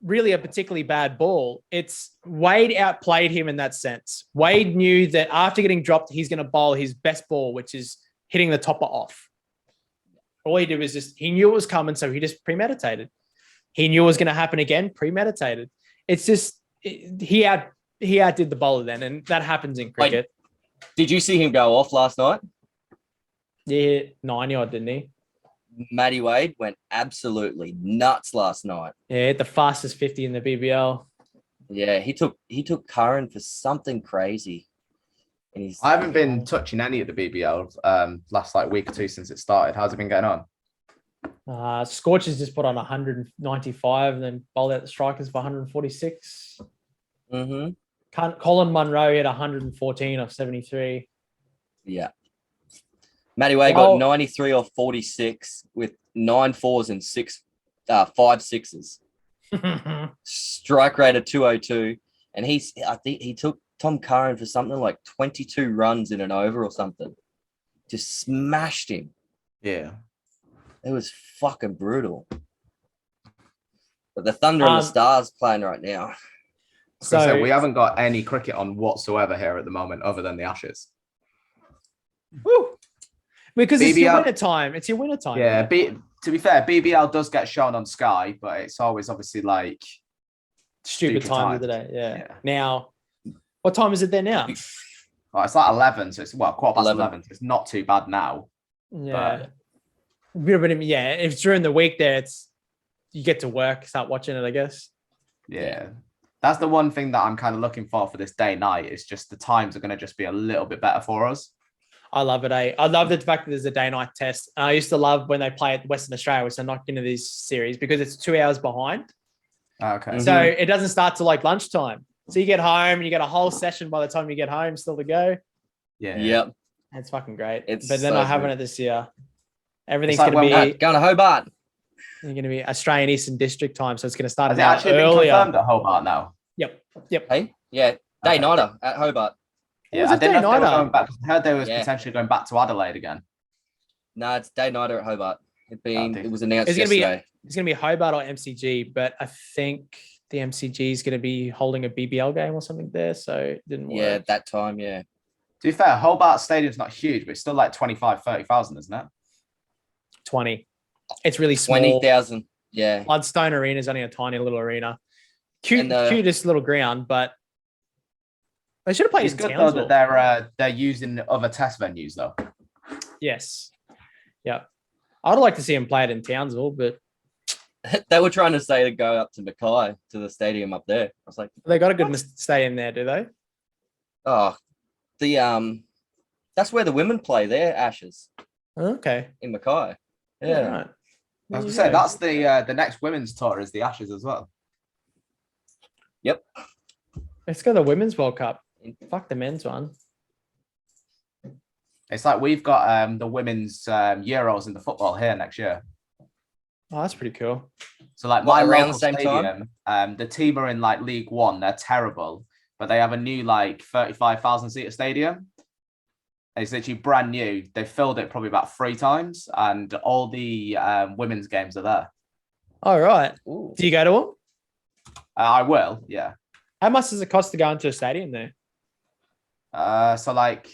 really a particularly bad ball. It's Wade outplayed him in that sense. Wade knew that after getting dropped, he's going to bowl his best ball, which is hitting the topper off. All he did was he knew it was coming, so he just premeditated. He knew it was going to happen again, premeditated. It's just, he outdid the bowler then, and that happens in cricket. Did you see him go off last night? Yeah, 90-odd, didn't he? Matty Wade went absolutely nuts last night. Yeah, the fastest 50 in the BBL. Yeah, he took Curran for something crazy. And I haven't been touching any of the BBL last like week or 2 since it started. How's it been going on? Scorch has just put on 195 and then bowled out the strikers for 146. Mm-hmm. Colin Munro hit 114 off 73. Yeah. Matty Wade got 93 off 46 with 9 fours and 5 sixes. Strike rate of 202. And I think he took Tom Curran for something like 22 runs in an over or something. Just smashed him. Yeah. It was fucking brutal. But the Thunder and the Stars playing right now. So we haven't got any cricket on whatsoever here at the moment other than the Ashes. Woo! Because BBL, it's your winter time. It's your winter time. Yeah, to be fair, BBL does get shown on Sky, but it's always obviously like stupid time of the day. Yeah. Now, what time is it there now? Well, it's like 11, so it's 11. So it's not too bad now. Yeah. But yeah, if during the week there, you get to work, start watching it, I guess. Yeah. That's the one thing that I'm kind of looking for this day night. Is just the times are going to just be a little bit better for us. I love it. I love the fact that there's a day-night test. And I used to love when they play at Western Australia, which they're not into this series because it's 2 hours behind. Okay. So it doesn't start till like lunchtime. So you get home and you get a whole session by the time you get home still to go. Yeah. Yep. It's fucking great. It's but they're so not having good. it this year. Everything's It's like going to be Going to Hobart. going to be Australian Eastern District time. So it's going to start Has it an hour actually been earlier. confirmed at Hobart now? Yep. Hey, yeah, day nighter at Hobart. Yeah, Was I it didn't know if they were day-nighter? going back. I heard they was Yeah. potentially going back to Adelaide again. No, it's day nighter at Hobart. It was announced It's gonna be- yesterday. It's going to be Hobart or MCG, but I think the MCG is going to be holding a BBL game or something there. So it didn't work. Yeah, that time. Yeah, To be fair, Hobart Stadium's not huge, but it's still like 30,000, isn't it? 20. It's really small. 20,000. Yeah, Bloodstone Arena is only a tiny little arena. Cute, And, cutest little ground, but they should have played It's in good though Townsville. that they're using other test venues though. Yes. Yeah. I'd like to see him play it in Townsville, but they were trying to say to go up to Mackay to the stadium up there. I was like, they got a good stadium there, do they? oh, that's where the women play their Ashes Okay. in Mackay. Yeah, Right. I was There gonna you say go. that's the next women's tour is the Ashes as well. Let's go to the Women's World Cup. Fuck the men's one. It's like we've got the women's Euros in the football here next year. Oh, that's pretty cool. So like What, my around local the same time? stadium, the team are in like League One. They're terrible, but they have a new like 35,000 seater stadium. It's literally brand new. They filled it probably about 3 times, and all the women's games are there. All right. Ooh. Do you go to them? I will, yeah. How much does it cost to go into a stadium there? So like,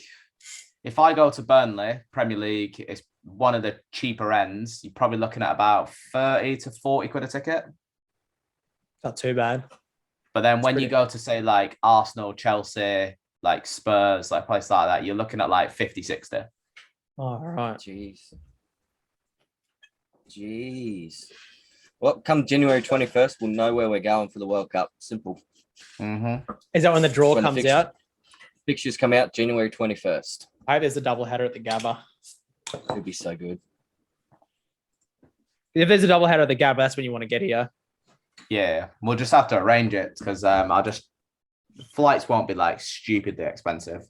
if I go to Burnley Premier League, it's one of the cheaper ends. You're probably looking at about 30 to 40 quid a ticket. Not too bad. But then when pretty- you go to say like Arsenal, Chelsea, like Spurs, like places like that, you're looking at like 50, 60. All right. Jeez. Well, come January 21st, we'll know where we're going for the World Cup. Simple. Mm-hmm. Is that when the draw When the comes fixture- out? Fixtures come out January 21st. I hope there's a double header at the Gabba. It'll be so good. If there's a double header at the Gabba, that's when you want to get here. Yeah, we'll just have to arrange it because flights won't be like stupidly expensive.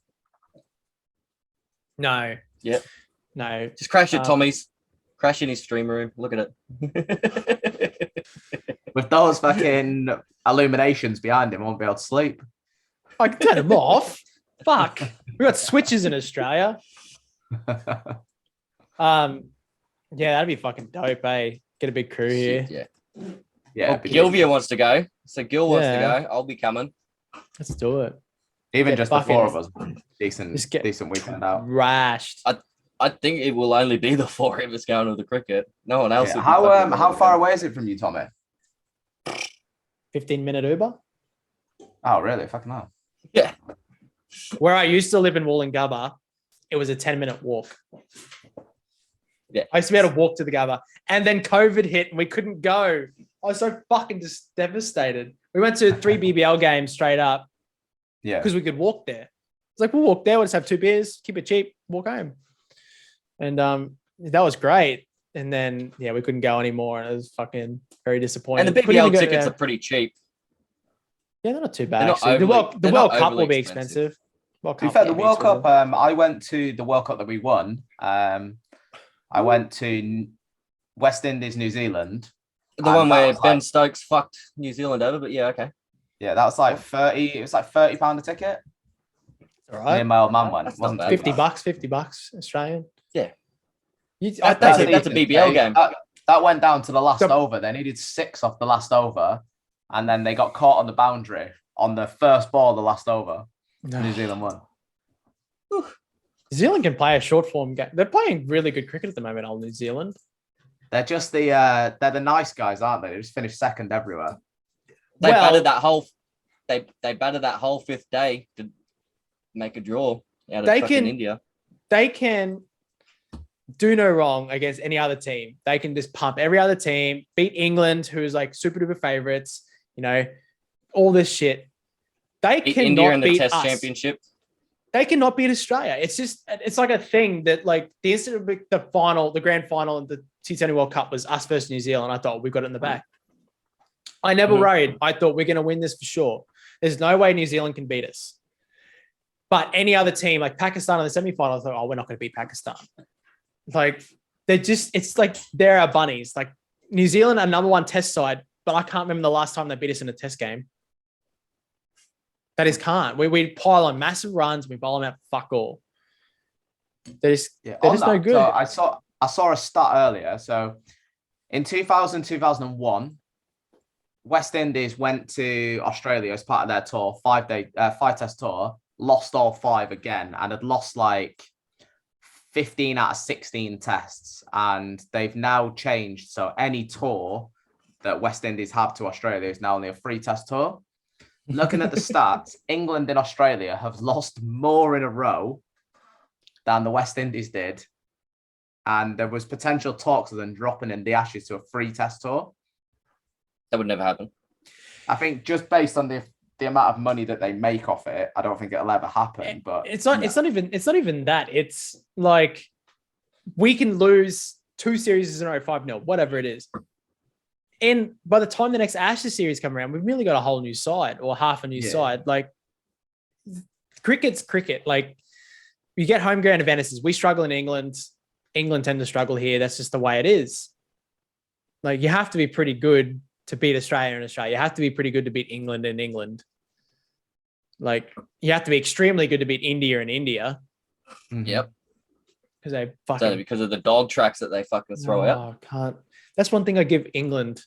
No. Yep. No. Just crash at Um, Tommy's. Crash in his stream room. Look at it. With those fucking illuminations behind him, I won't be able to sleep. I can turn them off. Fuck. We got switches in Australia. Yeah, that'd be fucking dope, eh? Get a big crew here. Yeah. Yeah, Well, Gilvia wants to go. So Gil wants to Yeah. go. I'll be coming. Let's do it. even get just the fucking- 4 of us, Just get- decent weekend out. Rashed. I think it will only be the 4 of us going to the cricket. No one else. Yeah. will be fucking How going. far away is it from you, Tommy? 15-minute Uber. Oh, really? Fucking hell. Yeah. Where I used to live in Wollongabba, it was a 10-minute walk. Yeah. I used to be able to walk to the Gabba. And then COVID hit and we couldn't go. I was so fucking just devastated. We went to 3 BBL games straight up Yeah. because we could walk there. It's like, we'll walk there, we'll just have 2 beers, keep it cheap, walk home. And that was great. And then, yeah, we couldn't go anymore. And it was fucking very disappointing. And the Couldn't even BBL go tickets there. are pretty cheap. Yeah, they're not too They're bad. not Actually. The overly- World they're not Cup will overly be expensive. expensive. World To be Cup fair, will the be World Cup, expensive. I went to the World Cup that we won. I went to West Indies, New Zealand. The And one that where was Ben like- Stokes fucked New Zealand over, but yeah, okay. Yeah, that was like 30. It was like £30 a ticket. All Me right. and my old man went. That's It not wasn't bad. too $50 bad. bucks, $50 Australian. Yeah. That's That's it. a BBL game. That went down to the last So- over. They needed 6 off the last over, and then they got caught on the boundary on the first ball of the last over. New Zealand won. New Zealand can play a short form game. They're playing really good cricket at the moment, old New Zealand. They're just they're the nice guys, aren't they? They just finished second everywhere. They Well- batted that whole they batted that whole 5th day to make a draw out of They fucking can- India. They can do no wrong against any other team. They can just pump every other team, beat England, who's like super duper favorites, all this shit. They Beat cannot India in the beat Test us. Championship. They cannot beat Australia. It's like a thing that like the instant the grand final of the T20 World Cup was us versus New Zealand. I thought we've got it in the bag. I never worried. I thought we're going to win this for sure. There's no way New Zealand can beat us. But any other team like Pakistan in the semi-final, I thought, oh, we're not going to beat Pakistan. Like it's like they're our bunnies. Like New Zealand are number one test side, but I can't remember the last time they beat us in a test game. That is can't. We pile on massive runs. We bowl them out for fuck all. They're just no good. So I saw a stat earlier. So in 2001, West Indies went to Australia as part of their tour, 5-test tour, lost all 5 again, and had lost like 15 out of 16 tests. And they've now changed. So any tour that West Indies have to Australia is now only a 3-test tour. Looking at the stats, England and Australia have lost more in a row than the West Indies did. And there was potential talks of them dropping in the Ashes to a 3-test tour. That would never happen. I think just based on the amount of money that they make off it, I don't think it'll ever happen. But it's not even that. It's like we can lose 2 series in a row, 5-0, whatever it is. And by the time the next Ashes series come around, we've really got a whole new side or half a new side. Like cricket's cricket. Like you get home ground advantages. We struggle in England. England tend to struggle here. That's just the way it is. Like you have to be pretty good to beat Australia in Australia. You have to be pretty good to beat England in England. Like you have to be extremely good to beat India in India. Yep. Because they fucking because of the dog tracks that they fucking throw out. Can't. That's one thing I give England.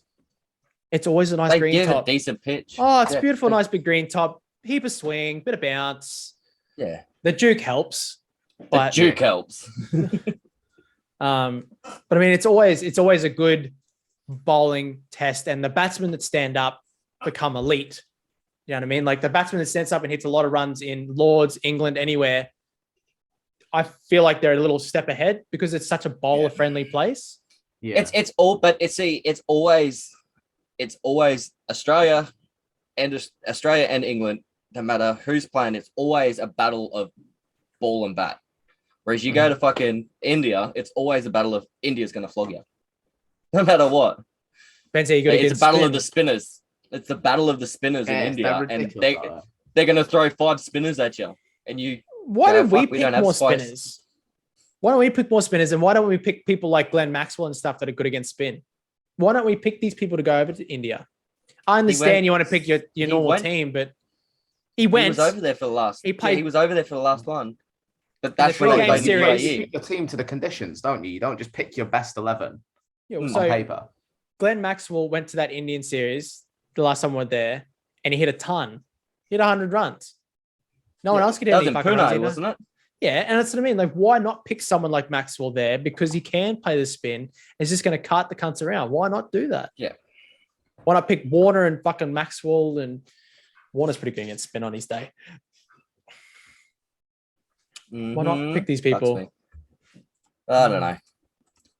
It's always a nice green top. A decent pitch. Oh, it's beautiful, nice big green top. Heap of swing, bit of bounce. Yeah. The Duke helps. The Duke helps. But I mean, it's always a good bowling test, and the batsmen that stand up become elite. You know what I mean? Like the batsman that stands up and hits a lot of runs in Lords, England, anywhere. I feel like they're a little step ahead because it's such a bowler-friendly place. Yeah, it's always Australia and England. No matter who's playing, it's always a battle of ball and bat. Whereas you go to fucking India, it's always a battle of India's going to flog you, no matter what. Depends how you go. It's a battle of the spinners. It's the battle of the spinners in India, and they're going to throw 5 spinners at you, and you. Why don't we pick more spinners? Why don't we pick more spinners? And why don't we pick people like Glenn Maxwell and stuff that are good against spin? Why don't we pick these people to go over to India? I understand you want to pick your normal team, but he went. He was over there for the last. He was over there for the last one. But that's really like you pick your team to the conditions, don't you? You don't just pick your best 11 on paper. Glenn Maxwell went to that Indian series the last time we were there, and he hit a ton. He hit 100 runs. No one else could hit any fucking runs, wasn't it? Yeah, and that's what I mean. Like, why not pick someone like Maxwell there? Because he can play the spin. It's just going to cart the cunts around. Why not do that? Yeah. Why not pick Warner and fucking Maxwell? And Warner's pretty good against spin on his day. Why not pick these people? I don't know.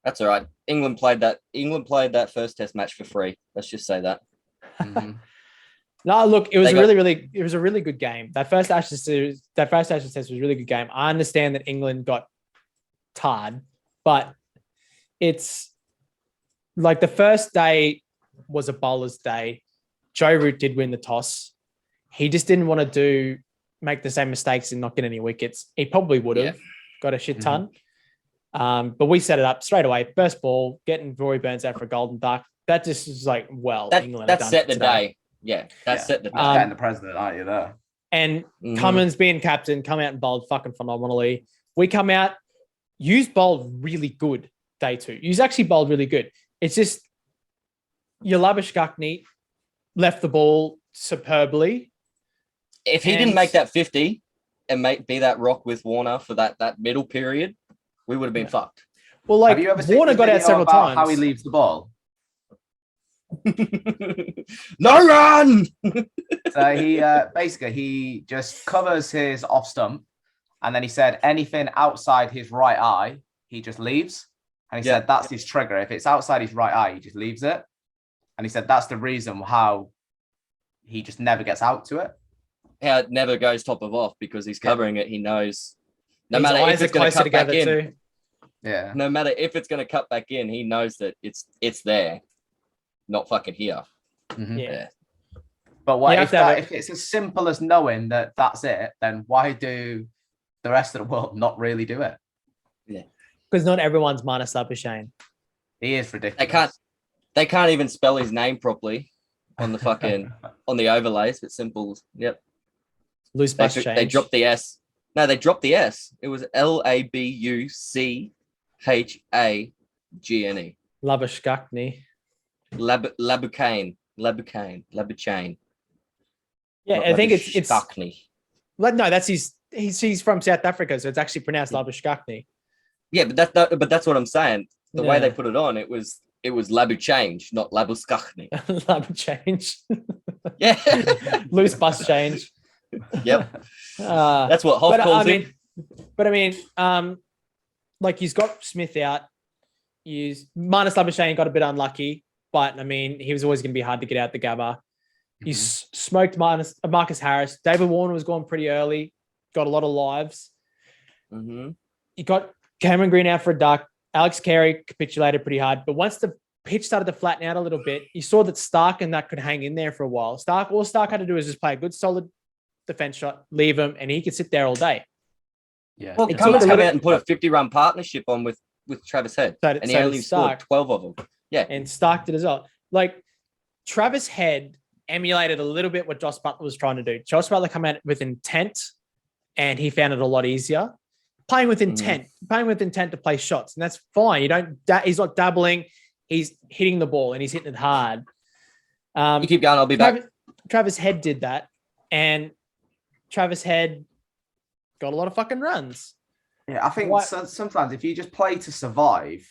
That's all right. England played that first test match for free. Let's just say that. No, look, it was a really good game. That first Ashes test was a really good game. I understand that England got tarred, but it's like the first day was a bowler's day. Joe Root did win the toss. He just didn't want to make the same mistakes and not get any wickets. He probably would have got a shit ton. But we set it up straight away. First ball, getting Rory Burns out for a golden duck. That just is like, England. That set the day. Yeah, that's set the day. And the president, aren't you there? And Cummins being captain, come out and bowled fucking phenomenally. We come out, Hughes bowled really good day 2. Hughes actually bowled really good. It's just your Labish Gukney left the ball superbly. If he didn't make that 50 and be that rock with Warner for that middle period, we would have been fucked. Well, like Warner got out several times. How he leaves the ball. No run. So he he just covers his off stump, and then he said anything outside his right eye, he just leaves. And he said that's his trigger. If it's outside his right eye, he just leaves it. And he said that's the reason how he just never gets out to it. how it never goes top of off because he's covering it. He knows no His matter if eyes are it's going to closer cut back together in. too. Yeah. No matter if it's going to cut back in, he knows that it's there, not fucking here. Mhm. Yeah. But what You have if, to have if it's as simple as knowing that that's it? Then why do the rest of the world not really do it? Because not everyone's minus Labuschagne. He is ridiculous. They can't even spell his name properly on the fucking on the overlays. But simple. Yep. Loose bus change. They dropped the S. No, they dropped the S. It was Labuchane. Labuschagne. Labuchane. Yeah, I think it's Labuschagne. no, that's he's from South Africa, so it's actually pronounced Labuschagne. Yeah, but that's what I'm saying. The way they put it on, it was Labuchane, not Labuschagne. Labuschagne. Yeah. Loose bus change. Yep. That's what Hoff calls him. But I mean, like he's got Smith out. Minus Labuschagne got a bit unlucky, but I mean, he was always going to be hard to get out the Gabba. He's smoked Marcus Harris. David Warner was gone pretty early. Got a lot of lives. Mm-hmm. You got Cameron Green out for a duck. Alex Carey capitulated pretty hard. But once the pitch started to flatten out a little bit, you saw that Stark and that could hang in there for a while. All Stark had to do is just play a good, solid defense shot, leave him, and he could sit there all day. Yeah. Well, Cummins come out and put a 50-run partnership on with Travis Head. And he only scored 12 of them. Yeah. And Stark did as well. Like, Travis Head emulated a little bit what Josh Butler was trying to do. Josh Butler come out with intent, and he found it a lot easier. Playing with intent to play shots, and that's fine. He's not dabbling. He's hitting the ball, and he's hitting it hard. You keep going. I'll be back. Travis Head did that, and Travis Head got a lot of fucking runs. Yeah, I think sometimes if you just play to survive,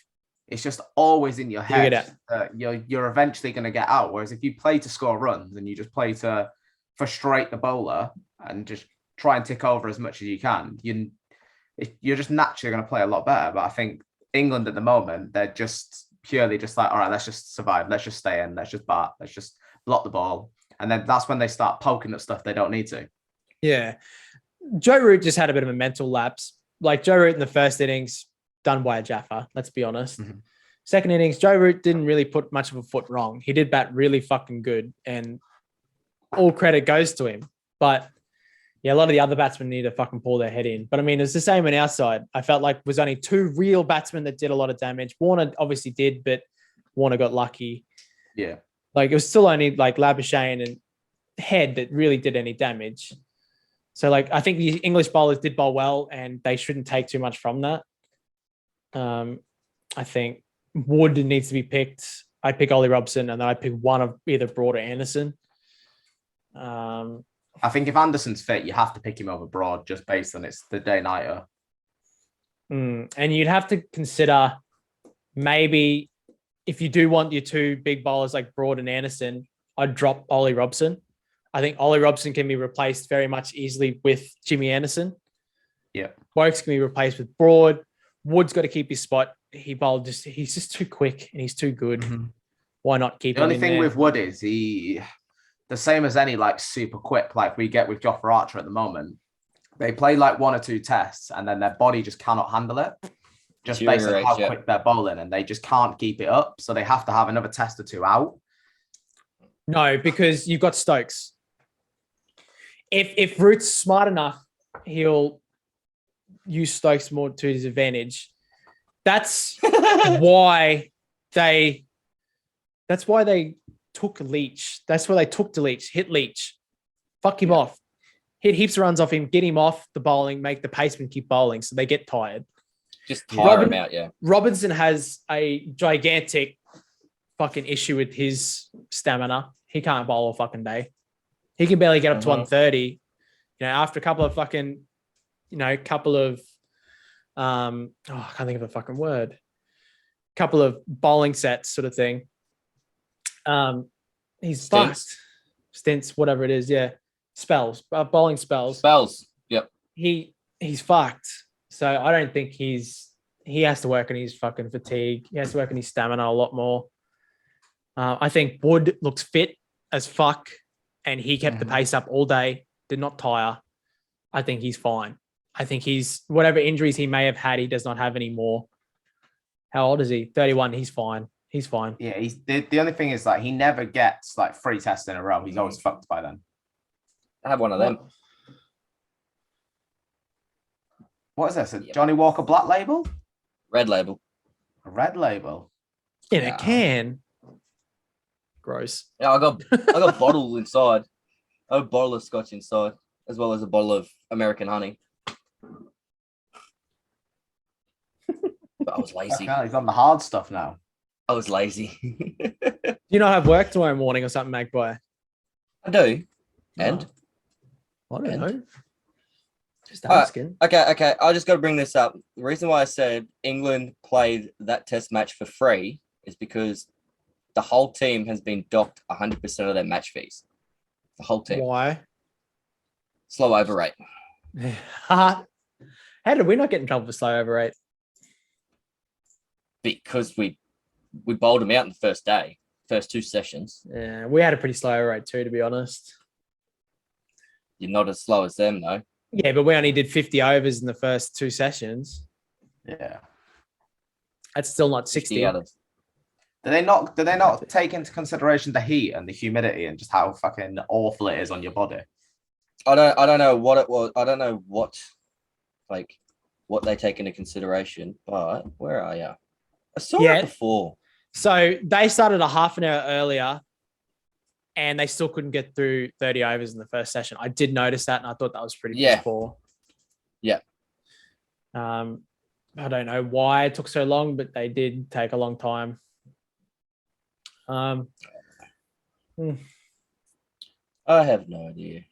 it's just always in your head that you're eventually going to get out. Whereas if you play to score runs and you just play to frustrate the bowler and just try and tick over as much as you can, you're just naturally going to play a lot better. But I think England at the moment, they're just purely just like, all right, let's just survive. Let's just stay in. Let's just bat. Let's just block the ball. And then that's when they start poking at stuff they don't need to. Yeah. Joe Root just had a bit of a mental lapse. Like Joe Root in the first innings, done by a Jaffa, let's be honest. Mm-hmm. Second innings, Joe Root didn't really put much of a foot wrong. He did bat really fucking good, and all credit goes to him. But yeah, a lot of the other batsmen need to fucking pull their head in. But I mean, it's the same on our side. I felt like it was only two real batsmen that did a lot of damage. Warner obviously did, but Warner got lucky. Yeah. Like it was still only like Labuschagne and Head that really did any damage. So like, I think the English bowlers did bowl well, and they shouldn't take too much from that. I think Wood needs to be picked. I pick Ollie Robson, and then I pick one of either Broad or Anderson. I think if Anderson's fit, you have to pick him over Broad just based on it's the day-nighter. And you'd have to consider maybe if you do want your two big bowlers like Broad and Anderson, I'd drop Ollie Robson. I think Ollie Robson can be replaced very much easily with Jimmy Anderson. Yeah. Wokes can be replaced with Broad. Wood's got to keep his spot. He's just too quick and he's too good. Mm-hmm. Why not keep him in there? The only thing with Wood is the same as any like super quick like we get with Jofra Archer at the moment. They play like one or two tests and then their body just cannot handle it. Just based on how quick they're bowling, and they just can't keep it up. So they have to have another test or two out. No, because you've got Stokes. If Root's smart enough, he'll use Stokes more to his advantage. That's why they took Leach. That's why they took to Leach. Hit Leach. Fuck him off. Hit heaps of runs off him. Get him off the bowling. Make the paceman keep bowling so they get tired. Just tire him out, yeah. Robinson has a gigantic fucking issue with his stamina. He can't bowl all fucking day. He can barely get up to 130. After a couple of fucking, I can't think of a fucking word. Couple of bowling sets sort of thing. He's fast. Stints, whatever it is, yeah. Spells, bowling spells. Spells, yep. He's fucked. So I don't think he has to work on his fucking fatigue. He has to work on his stamina a lot more. I think Wood looks fit as fuck, and he kept the pace up all day. did not tire. I think he's fine. I think he's whatever injuries he may have had, he does not have anymore. How old is he? 31. He's fine. He's fine. Yeah, he's the only thing is like he never gets like 3 tests in a row. He's always fucked by then. I have one of them. What is this? A Johnny Walker Black Label? Red Label. A red label. In a can. Gross. Yeah, I got bottle inside. I have a bottle of scotch inside, as well as a bottle of American honey. But I was lazy. Okay, he's on the hard stuff now. I was lazy. Do you not have work tomorrow morning or something, Magpie? I do. And? I don't know. Just All right. asking. Okay. I just got to bring this up. The reason why I said England played that test match for free is because the whole team has been docked 100% of their match fees. The whole team. Why? Slow over rate. How did we not get in trouble for slow over rate? Because we bowled them out in the first day, first 2 sessions. Yeah, we had a pretty slow over rate too, to be honest. You're not as slow as them, though. Yeah, but we only did 50 overs in the first 2 sessions. Yeah. That's still not 60. Out of, Do they not take into consideration the heat and the humidity and just how fucking awful it is on your body? I don't know what it was. I don't know what they take into consideration. But where are you? I saw it before. So they started a half an hour earlier, and they still couldn't get through 30 overs in the first session. I did notice that, and I thought that was pretty poor. Yeah. I don't know why it took so long, but they did take a long time. I have no idea.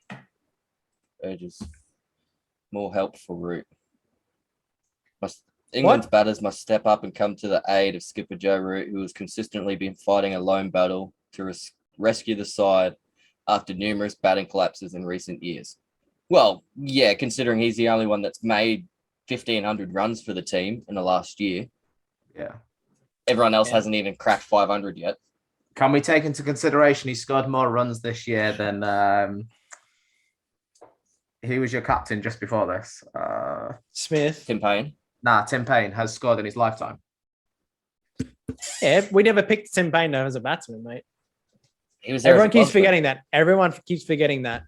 Urges more help for Root. England's batters must step up and come to the aid of skipper Joe Root, who has consistently been fighting a lone battle to rescue the side after numerous batting collapses in recent years. Well, yeah, considering he's the only one that's made 1,500 runs for the team in the last year. Yeah. Everyone else hasn't even cracked 500 yet. Can we take into consideration he scored more runs this year than he was your captain just before this? Smith. Tim Payne. Nah, Tim Payne has scored in his lifetime. Yeah, we never picked Tim Payne as a batsman, mate. Everyone keeps forgetting that. Everyone keeps forgetting that.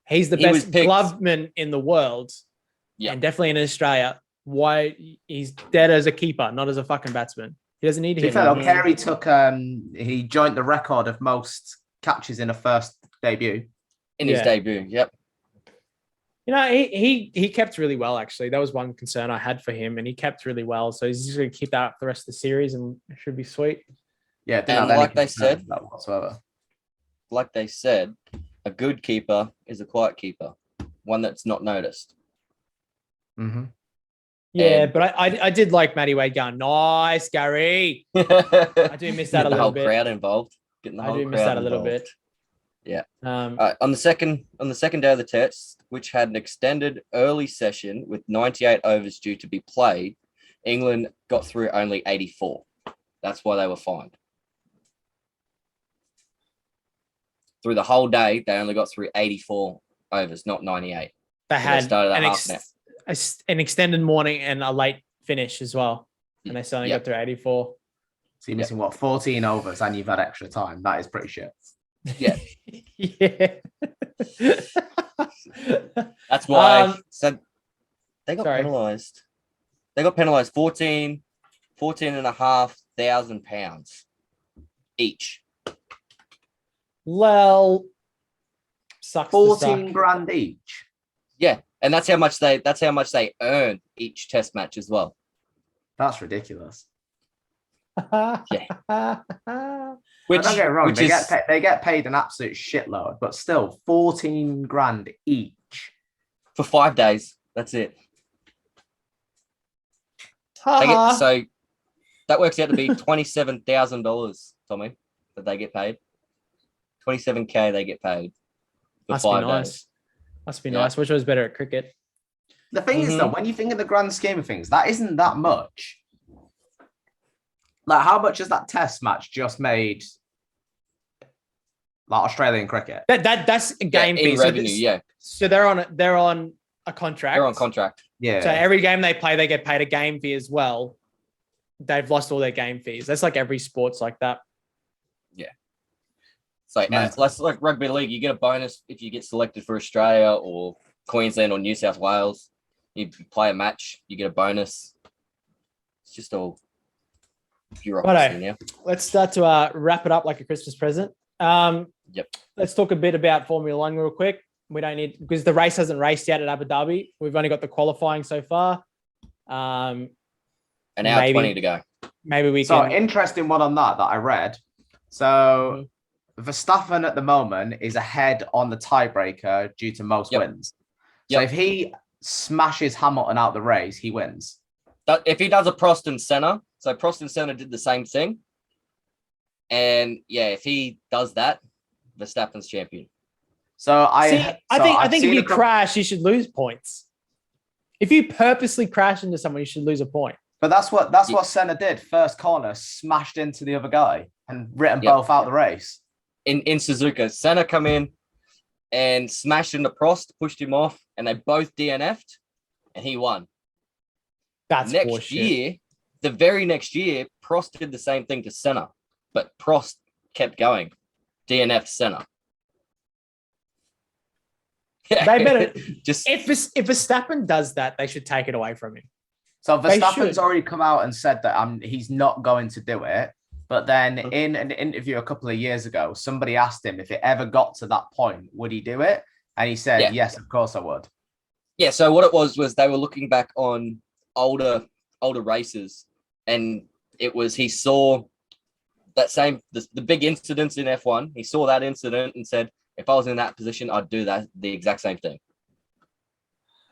He's the best gloveman in the world. Yeah. And definitely in Australia. Why he's dead as a keeper, not as a fucking batsman. He doesn't need to hit. Carey took he joined the record of most catches in a first debut. In his debut, yep. You know, he kept really well, actually. That was one concern I had for him, and he kept really well. So he's just going to keep that up the rest of the series, and it should be sweet. Yeah, and like they said, whatsoever. Like they said, a good keeper is a quiet keeper, one that's not noticed. Mm-hmm. Yeah, but I did like Matty Wade going, nice, Gary. I do miss that a little bit. The whole crowd involved. I do miss that a little bit. Yeah. On the second day of the test, which had an extended early session with 98 overs due to be played, England got through only 84. That's why they were fined. Through the whole day, they only got through 84 overs, not 98. They had an extended morning and a late finish as well, and they still only got through 84. So you're missing 14 overs, and you've had extra time. That is pretty shit. Yeah. Yeah. That's why they got penalised. They got penalised 14,500 pounds each. Well, sucks. 14 grand each. Yeah, and that's how much they earn each test match as well. That's ridiculous. Yeah. Don't get it wrong, they get paid an absolute shitload, but still 14 grand each for 5 days. That's it. So that works out to be $27,000, Tommy, that they get paid. 27K they get paid for 5 days. Must be nice. Which was better at cricket? The thing is, though, when you think in the grand scheme of things, that isn't that much. Like, how much has that test match just made? Like Australian cricket. That's a game fee. in revenue. Yeah, So they're on a contract. they're on contract. Yeah. So every game they play, they get paid a game fee as well. They've lost all their game fees. That's like every sport's like that. So let's like rugby league. You get a bonus if you get selected for Australia or Queensland or New South Wales. You play a match, you get a bonus. It's just all bureaucracy now. Let's start to wrap it up like a Christmas present. Yep. Let's talk a bit about Formula One real quick. We don't need because the race hasn't raced yet at Abu Dhabi. We've only got the qualifying so far. An hour 20 to go. Maybe we So can. interesting one on that I read. So Verstappen at the moment is ahead on the tiebreaker due to most wins. So if he smashes Hamilton out the race, he wins. If he does a Prost and Senna, so Prost and Senna did the same thing. And yeah, if he does that, Verstappen's champion. So I think if you crash, you should lose points. If you purposely crash into someone, you should lose a point. But that's what Senna did. First corner, smashed into the other guy and written both out the race. In Suzuka, Senna come in and smashed into Prost, pushed him off, and they both DNF'd, and he won. That's next bullshit. year. The very next year, Prost did the same thing to Senna, but Prost kept going, DNF'd Senna. They better just if Verstappen does that, they should take it away from him. So Verstappen's already come out and said that he's not going to do it. But then in an interview a couple of years ago, somebody asked him if it ever got to that point, would he do it? And he said, yes, of course I would. Yeah, so what it was they were looking back on older races, and it was he saw that the big incidents in F1. He saw that incident and said, if I was in that position, I'd do the exact same thing.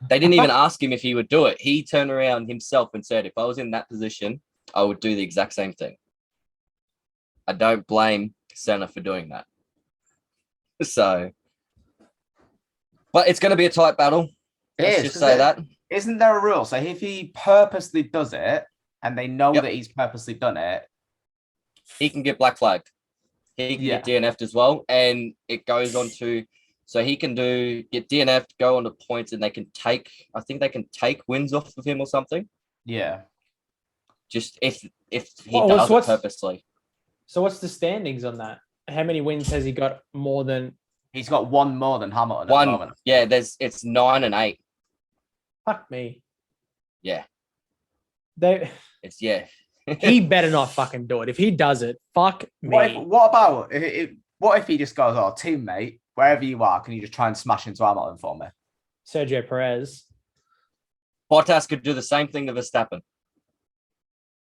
They didn't even ask him if he would do it. He turned around himself and said, if I was in that position, I would do the exact same thing. I don't blame Senna for doing that. So, but it's going to be a tight battle. Let's just say that. Isn't there a rule? So if he purposely does it and they know that he's purposely done it, he can get black flagged. He can get DNF'd as well. And it goes on to, so he can get DNF'd, go on to points, and they can take wins off of him or something. Yeah. Just if he does it purposely. So what's the standings on that? How many wins has he got more than? He's got one more than Hamilton. One. At the moment. Yeah, it's 9 and 8. Fuck me. Yeah. He better not fucking do it. If he does it, fuck me. What if he just goes, oh, teammate, wherever you are, can you just try and smash into Hamilton for me? Sergio Perez. Bottas could do the same thing to Verstappen.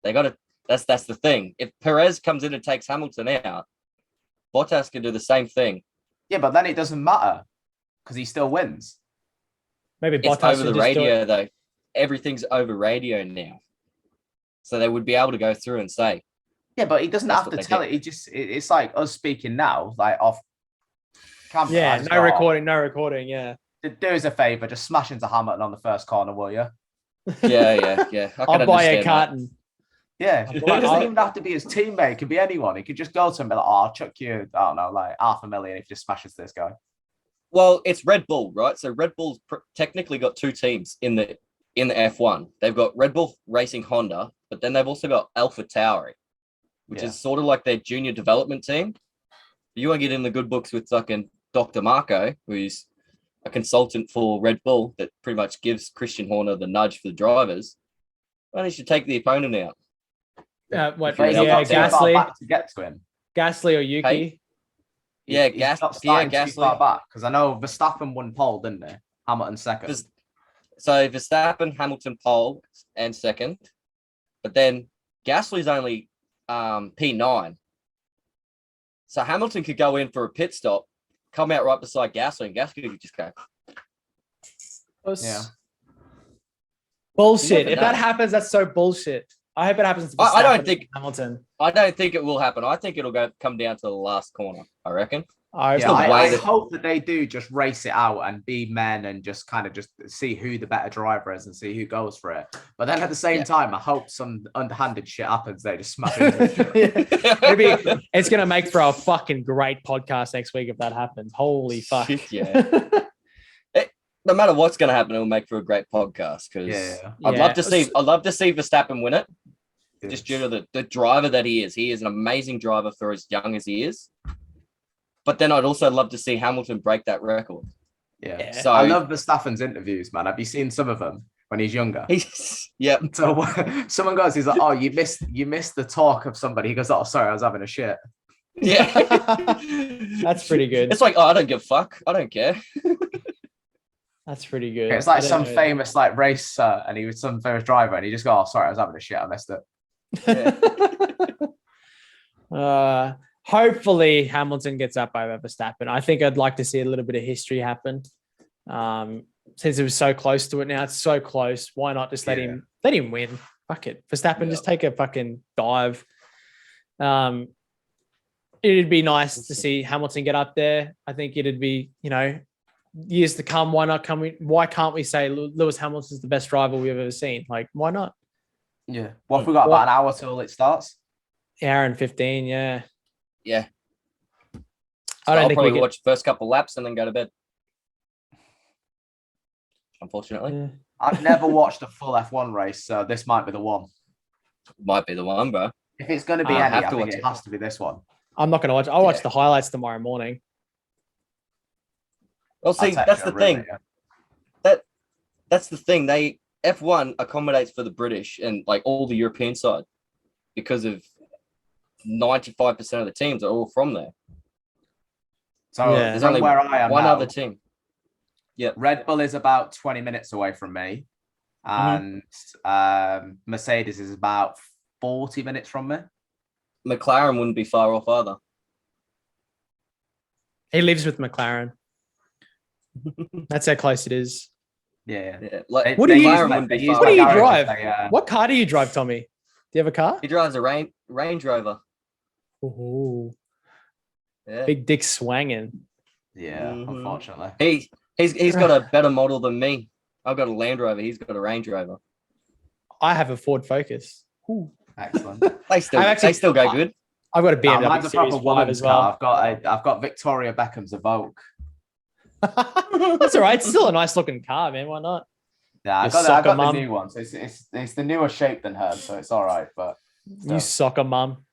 They got to. That's the thing. If Perez comes in and takes Hamilton out, Bottas can do the same thing. Yeah, but then it doesn't matter because he still wins. Maybe it's Bottas over the radio though. Everything's over radio now, so they would be able to go through and say. Yeah, but he doesn't have to tell it. It's like us speaking now, like off camera. Yeah, no recording. Yeah. Do us a favor, just smash into Hamilton on the first corner, will you? Yeah. I'll buy a carton. Yeah, it doesn't even have to be his teammate. It could be anyone. He could just go to him and be like, "Oh, I'll chuck you, I don't know, like $500,000 if you just smashes this guy." Well, it's Red Bull, right? So Red Bull's technically got two teams in the F1. They've got Red Bull Racing Honda, but then they've also got Alpha Tauri, which is sort of like their junior development team. You want to get in the good books with fucking Dr. Marco, who's a consultant for Red Bull that pretty much gives Christian Horner the nudge for the drivers. Well, he should take the opponent out. Gasly to get to him. Gasly or Yuki? Gasly. Too far back because I know Verstappen won pole, didn't he? Hamilton second. So Verstappen, Hamilton pole and second, but then Gasly's only P9. So Hamilton could go in for a pit stop, come out right beside Gasly, and Gasly could just go. Yeah. Bullshit. If that happens, that's so bullshit. I hope it happens to I don't think Hamilton. I don't think it will happen. I think it'll come down to the last corner. I reckon. I hope that they do just race it out and be men and just kind of just see who the better driver is and see who goes for it. But then at the same time, I hope some underhanded shit happens. They just smash into each other. Maybe it's going to make for a fucking great podcast next week if that happens. Holy fuck. Shit, yeah. No matter what's going to happen, it'll make for a great podcast because I'd love to see Verstappen win it. Just due to the driver that he is. He is an amazing driver for as young as he is. But then I'd also love to see Hamilton break that record. Yeah. So I love Verstappen's interviews, man. Have you seen some of them when he's younger? Yeah. So someone goes, he's like, "Oh, you missed the talk of somebody." He goes, "Oh, sorry, I was having a shit." Yeah. That's pretty good. It's like, oh, I don't give a fuck. I don't care. That's pretty good. It's like some famous like racer, and he was some famous driver, and he just go, "Oh, sorry, I was having a shit. I missed it." Yeah. Hopefully Hamilton gets up over Verstappen. I think I'd like to see a little bit of history happen. Since it was so close to it now, it's so close. Why not just let him win? Fuck it. Verstappen, just take a fucking dive. It'd be nice to see Hamilton get up there. I think it'd be, years to come. Why can't we say Lewis Hamilton's the best driver we've ever seen? Like, why not? Yeah. What if we got about an hour till it starts? Hour and 15, yeah. Yeah. I'll probably watch the first couple laps and then go to bed. Unfortunately. Yeah. I've never watched a full F1 race, so this might be the one. Might be the one, bro. If it's going to be any, I think it has to be this one. I'm not going to watch. I'll watch the highlights tomorrow morning. Well, see, that's the thing. That's the thing. F1 accommodates for the British and like all the European side because of 95% of the teams are all from there. So there's only where I am one now, other team. Yeah, Red Bull is about 20 minutes away from me, and Mercedes is about 40 minutes from me. McLaren wouldn't be far off either. He lives with McLaren. That's how close it is. Yeah. What do you drive? What car do you drive, Tommy? Do you have a car? He drives a Range Rover. Ooh. Yeah. Big dick swanging. Yeah, unfortunately. He's got a better model than me. I've got a Land Rover. He's got a Range Rover. I have a Ford Focus. Ooh. Excellent. They still go good. I've got a BMW Series 5 as well. I've got Victoria Beckham's Evoque. That's all right. It's still a nice looking car, man. Why not? Yeah, I got the new one. So it's the newer shape than hers, so it's all right. But still. You soccer mum.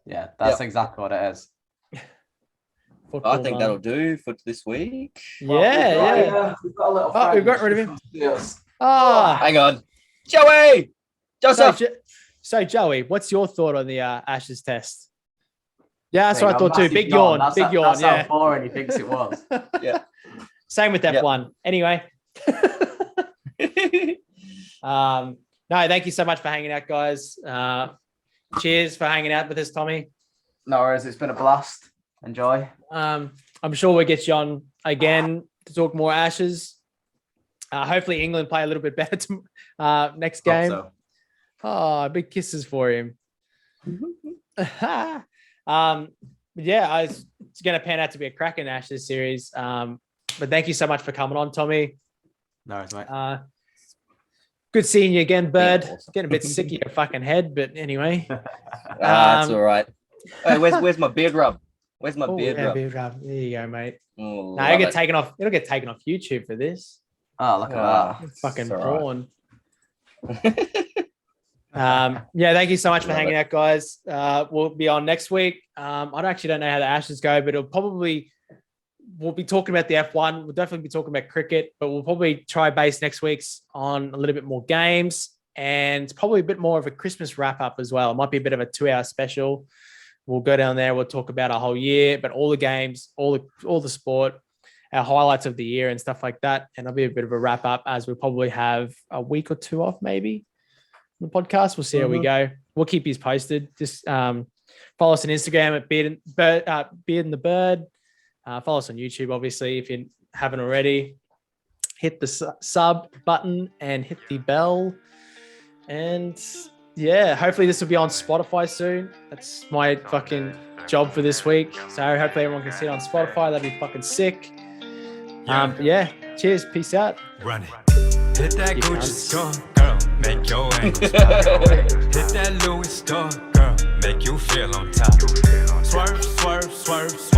Yeah, that's exactly what it is. I think that'll do for this week. Yeah. We've got a little we've got rid of him. Hang on. Joey! So, Joey, what's your thought on the Ashes test? Yeah, that's what I thought too. Big yawn. That's how boring he thinks it was. Yeah. Same with F1. Anyway. No, thank you so much for hanging out, guys. Cheers for hanging out with us, Tommy. No worries. It's been a blast. Enjoy. I'm sure we'll get you on again to talk more Ashes. Hopefully England play a little bit better next game. So. Oh, big kisses for him. It's going to pan out to be a cracking Ashes series. But thank you so much for coming on, Tommy. No worries, mate. Good seeing you again, Bird. Awesome. Getting a bit sick of your fucking head, but anyway. That's all right. Hey, where's my beard rub? Where's my beard rub? Beard rub? There you go, mate. It'll get taken off. It'll get taken off YouTube for this. Oh, look at that. Fucking porn. Thank you so much for hanging out, guys. We'll be on next week. I actually don't know how the Ashes go, but we'll be talking about the F1. We'll definitely be talking about cricket, but we'll probably try base next week's on a little bit more games and probably a bit more of a Christmas wrap up as well. It might be a bit of a 2-hour special. We'll go down there. We'll talk about our whole year, but all the games, all the sport, our highlights of the year and stuff like that. And it'll be a bit of a wrap up as we probably have a week or two off maybe on the podcast. We'll see how we go. We'll keep you posted. Just follow us on Instagram at Beard and the Bird. Follow us on YouTube, obviously, if you haven't already. Hit the sub button and hit the bell. And yeah, hopefully this will be on Spotify soon. That's my fucking job for this week. So hopefully everyone can see it on Spotify. That'd be fucking sick. Yeah. Cheers. Peace out. Run it. Hit that Gucci store, girl. Make your ankles pop. Hit that Louis store, girl. Make you feel on top. Swerve, swerve, swerve, swerve.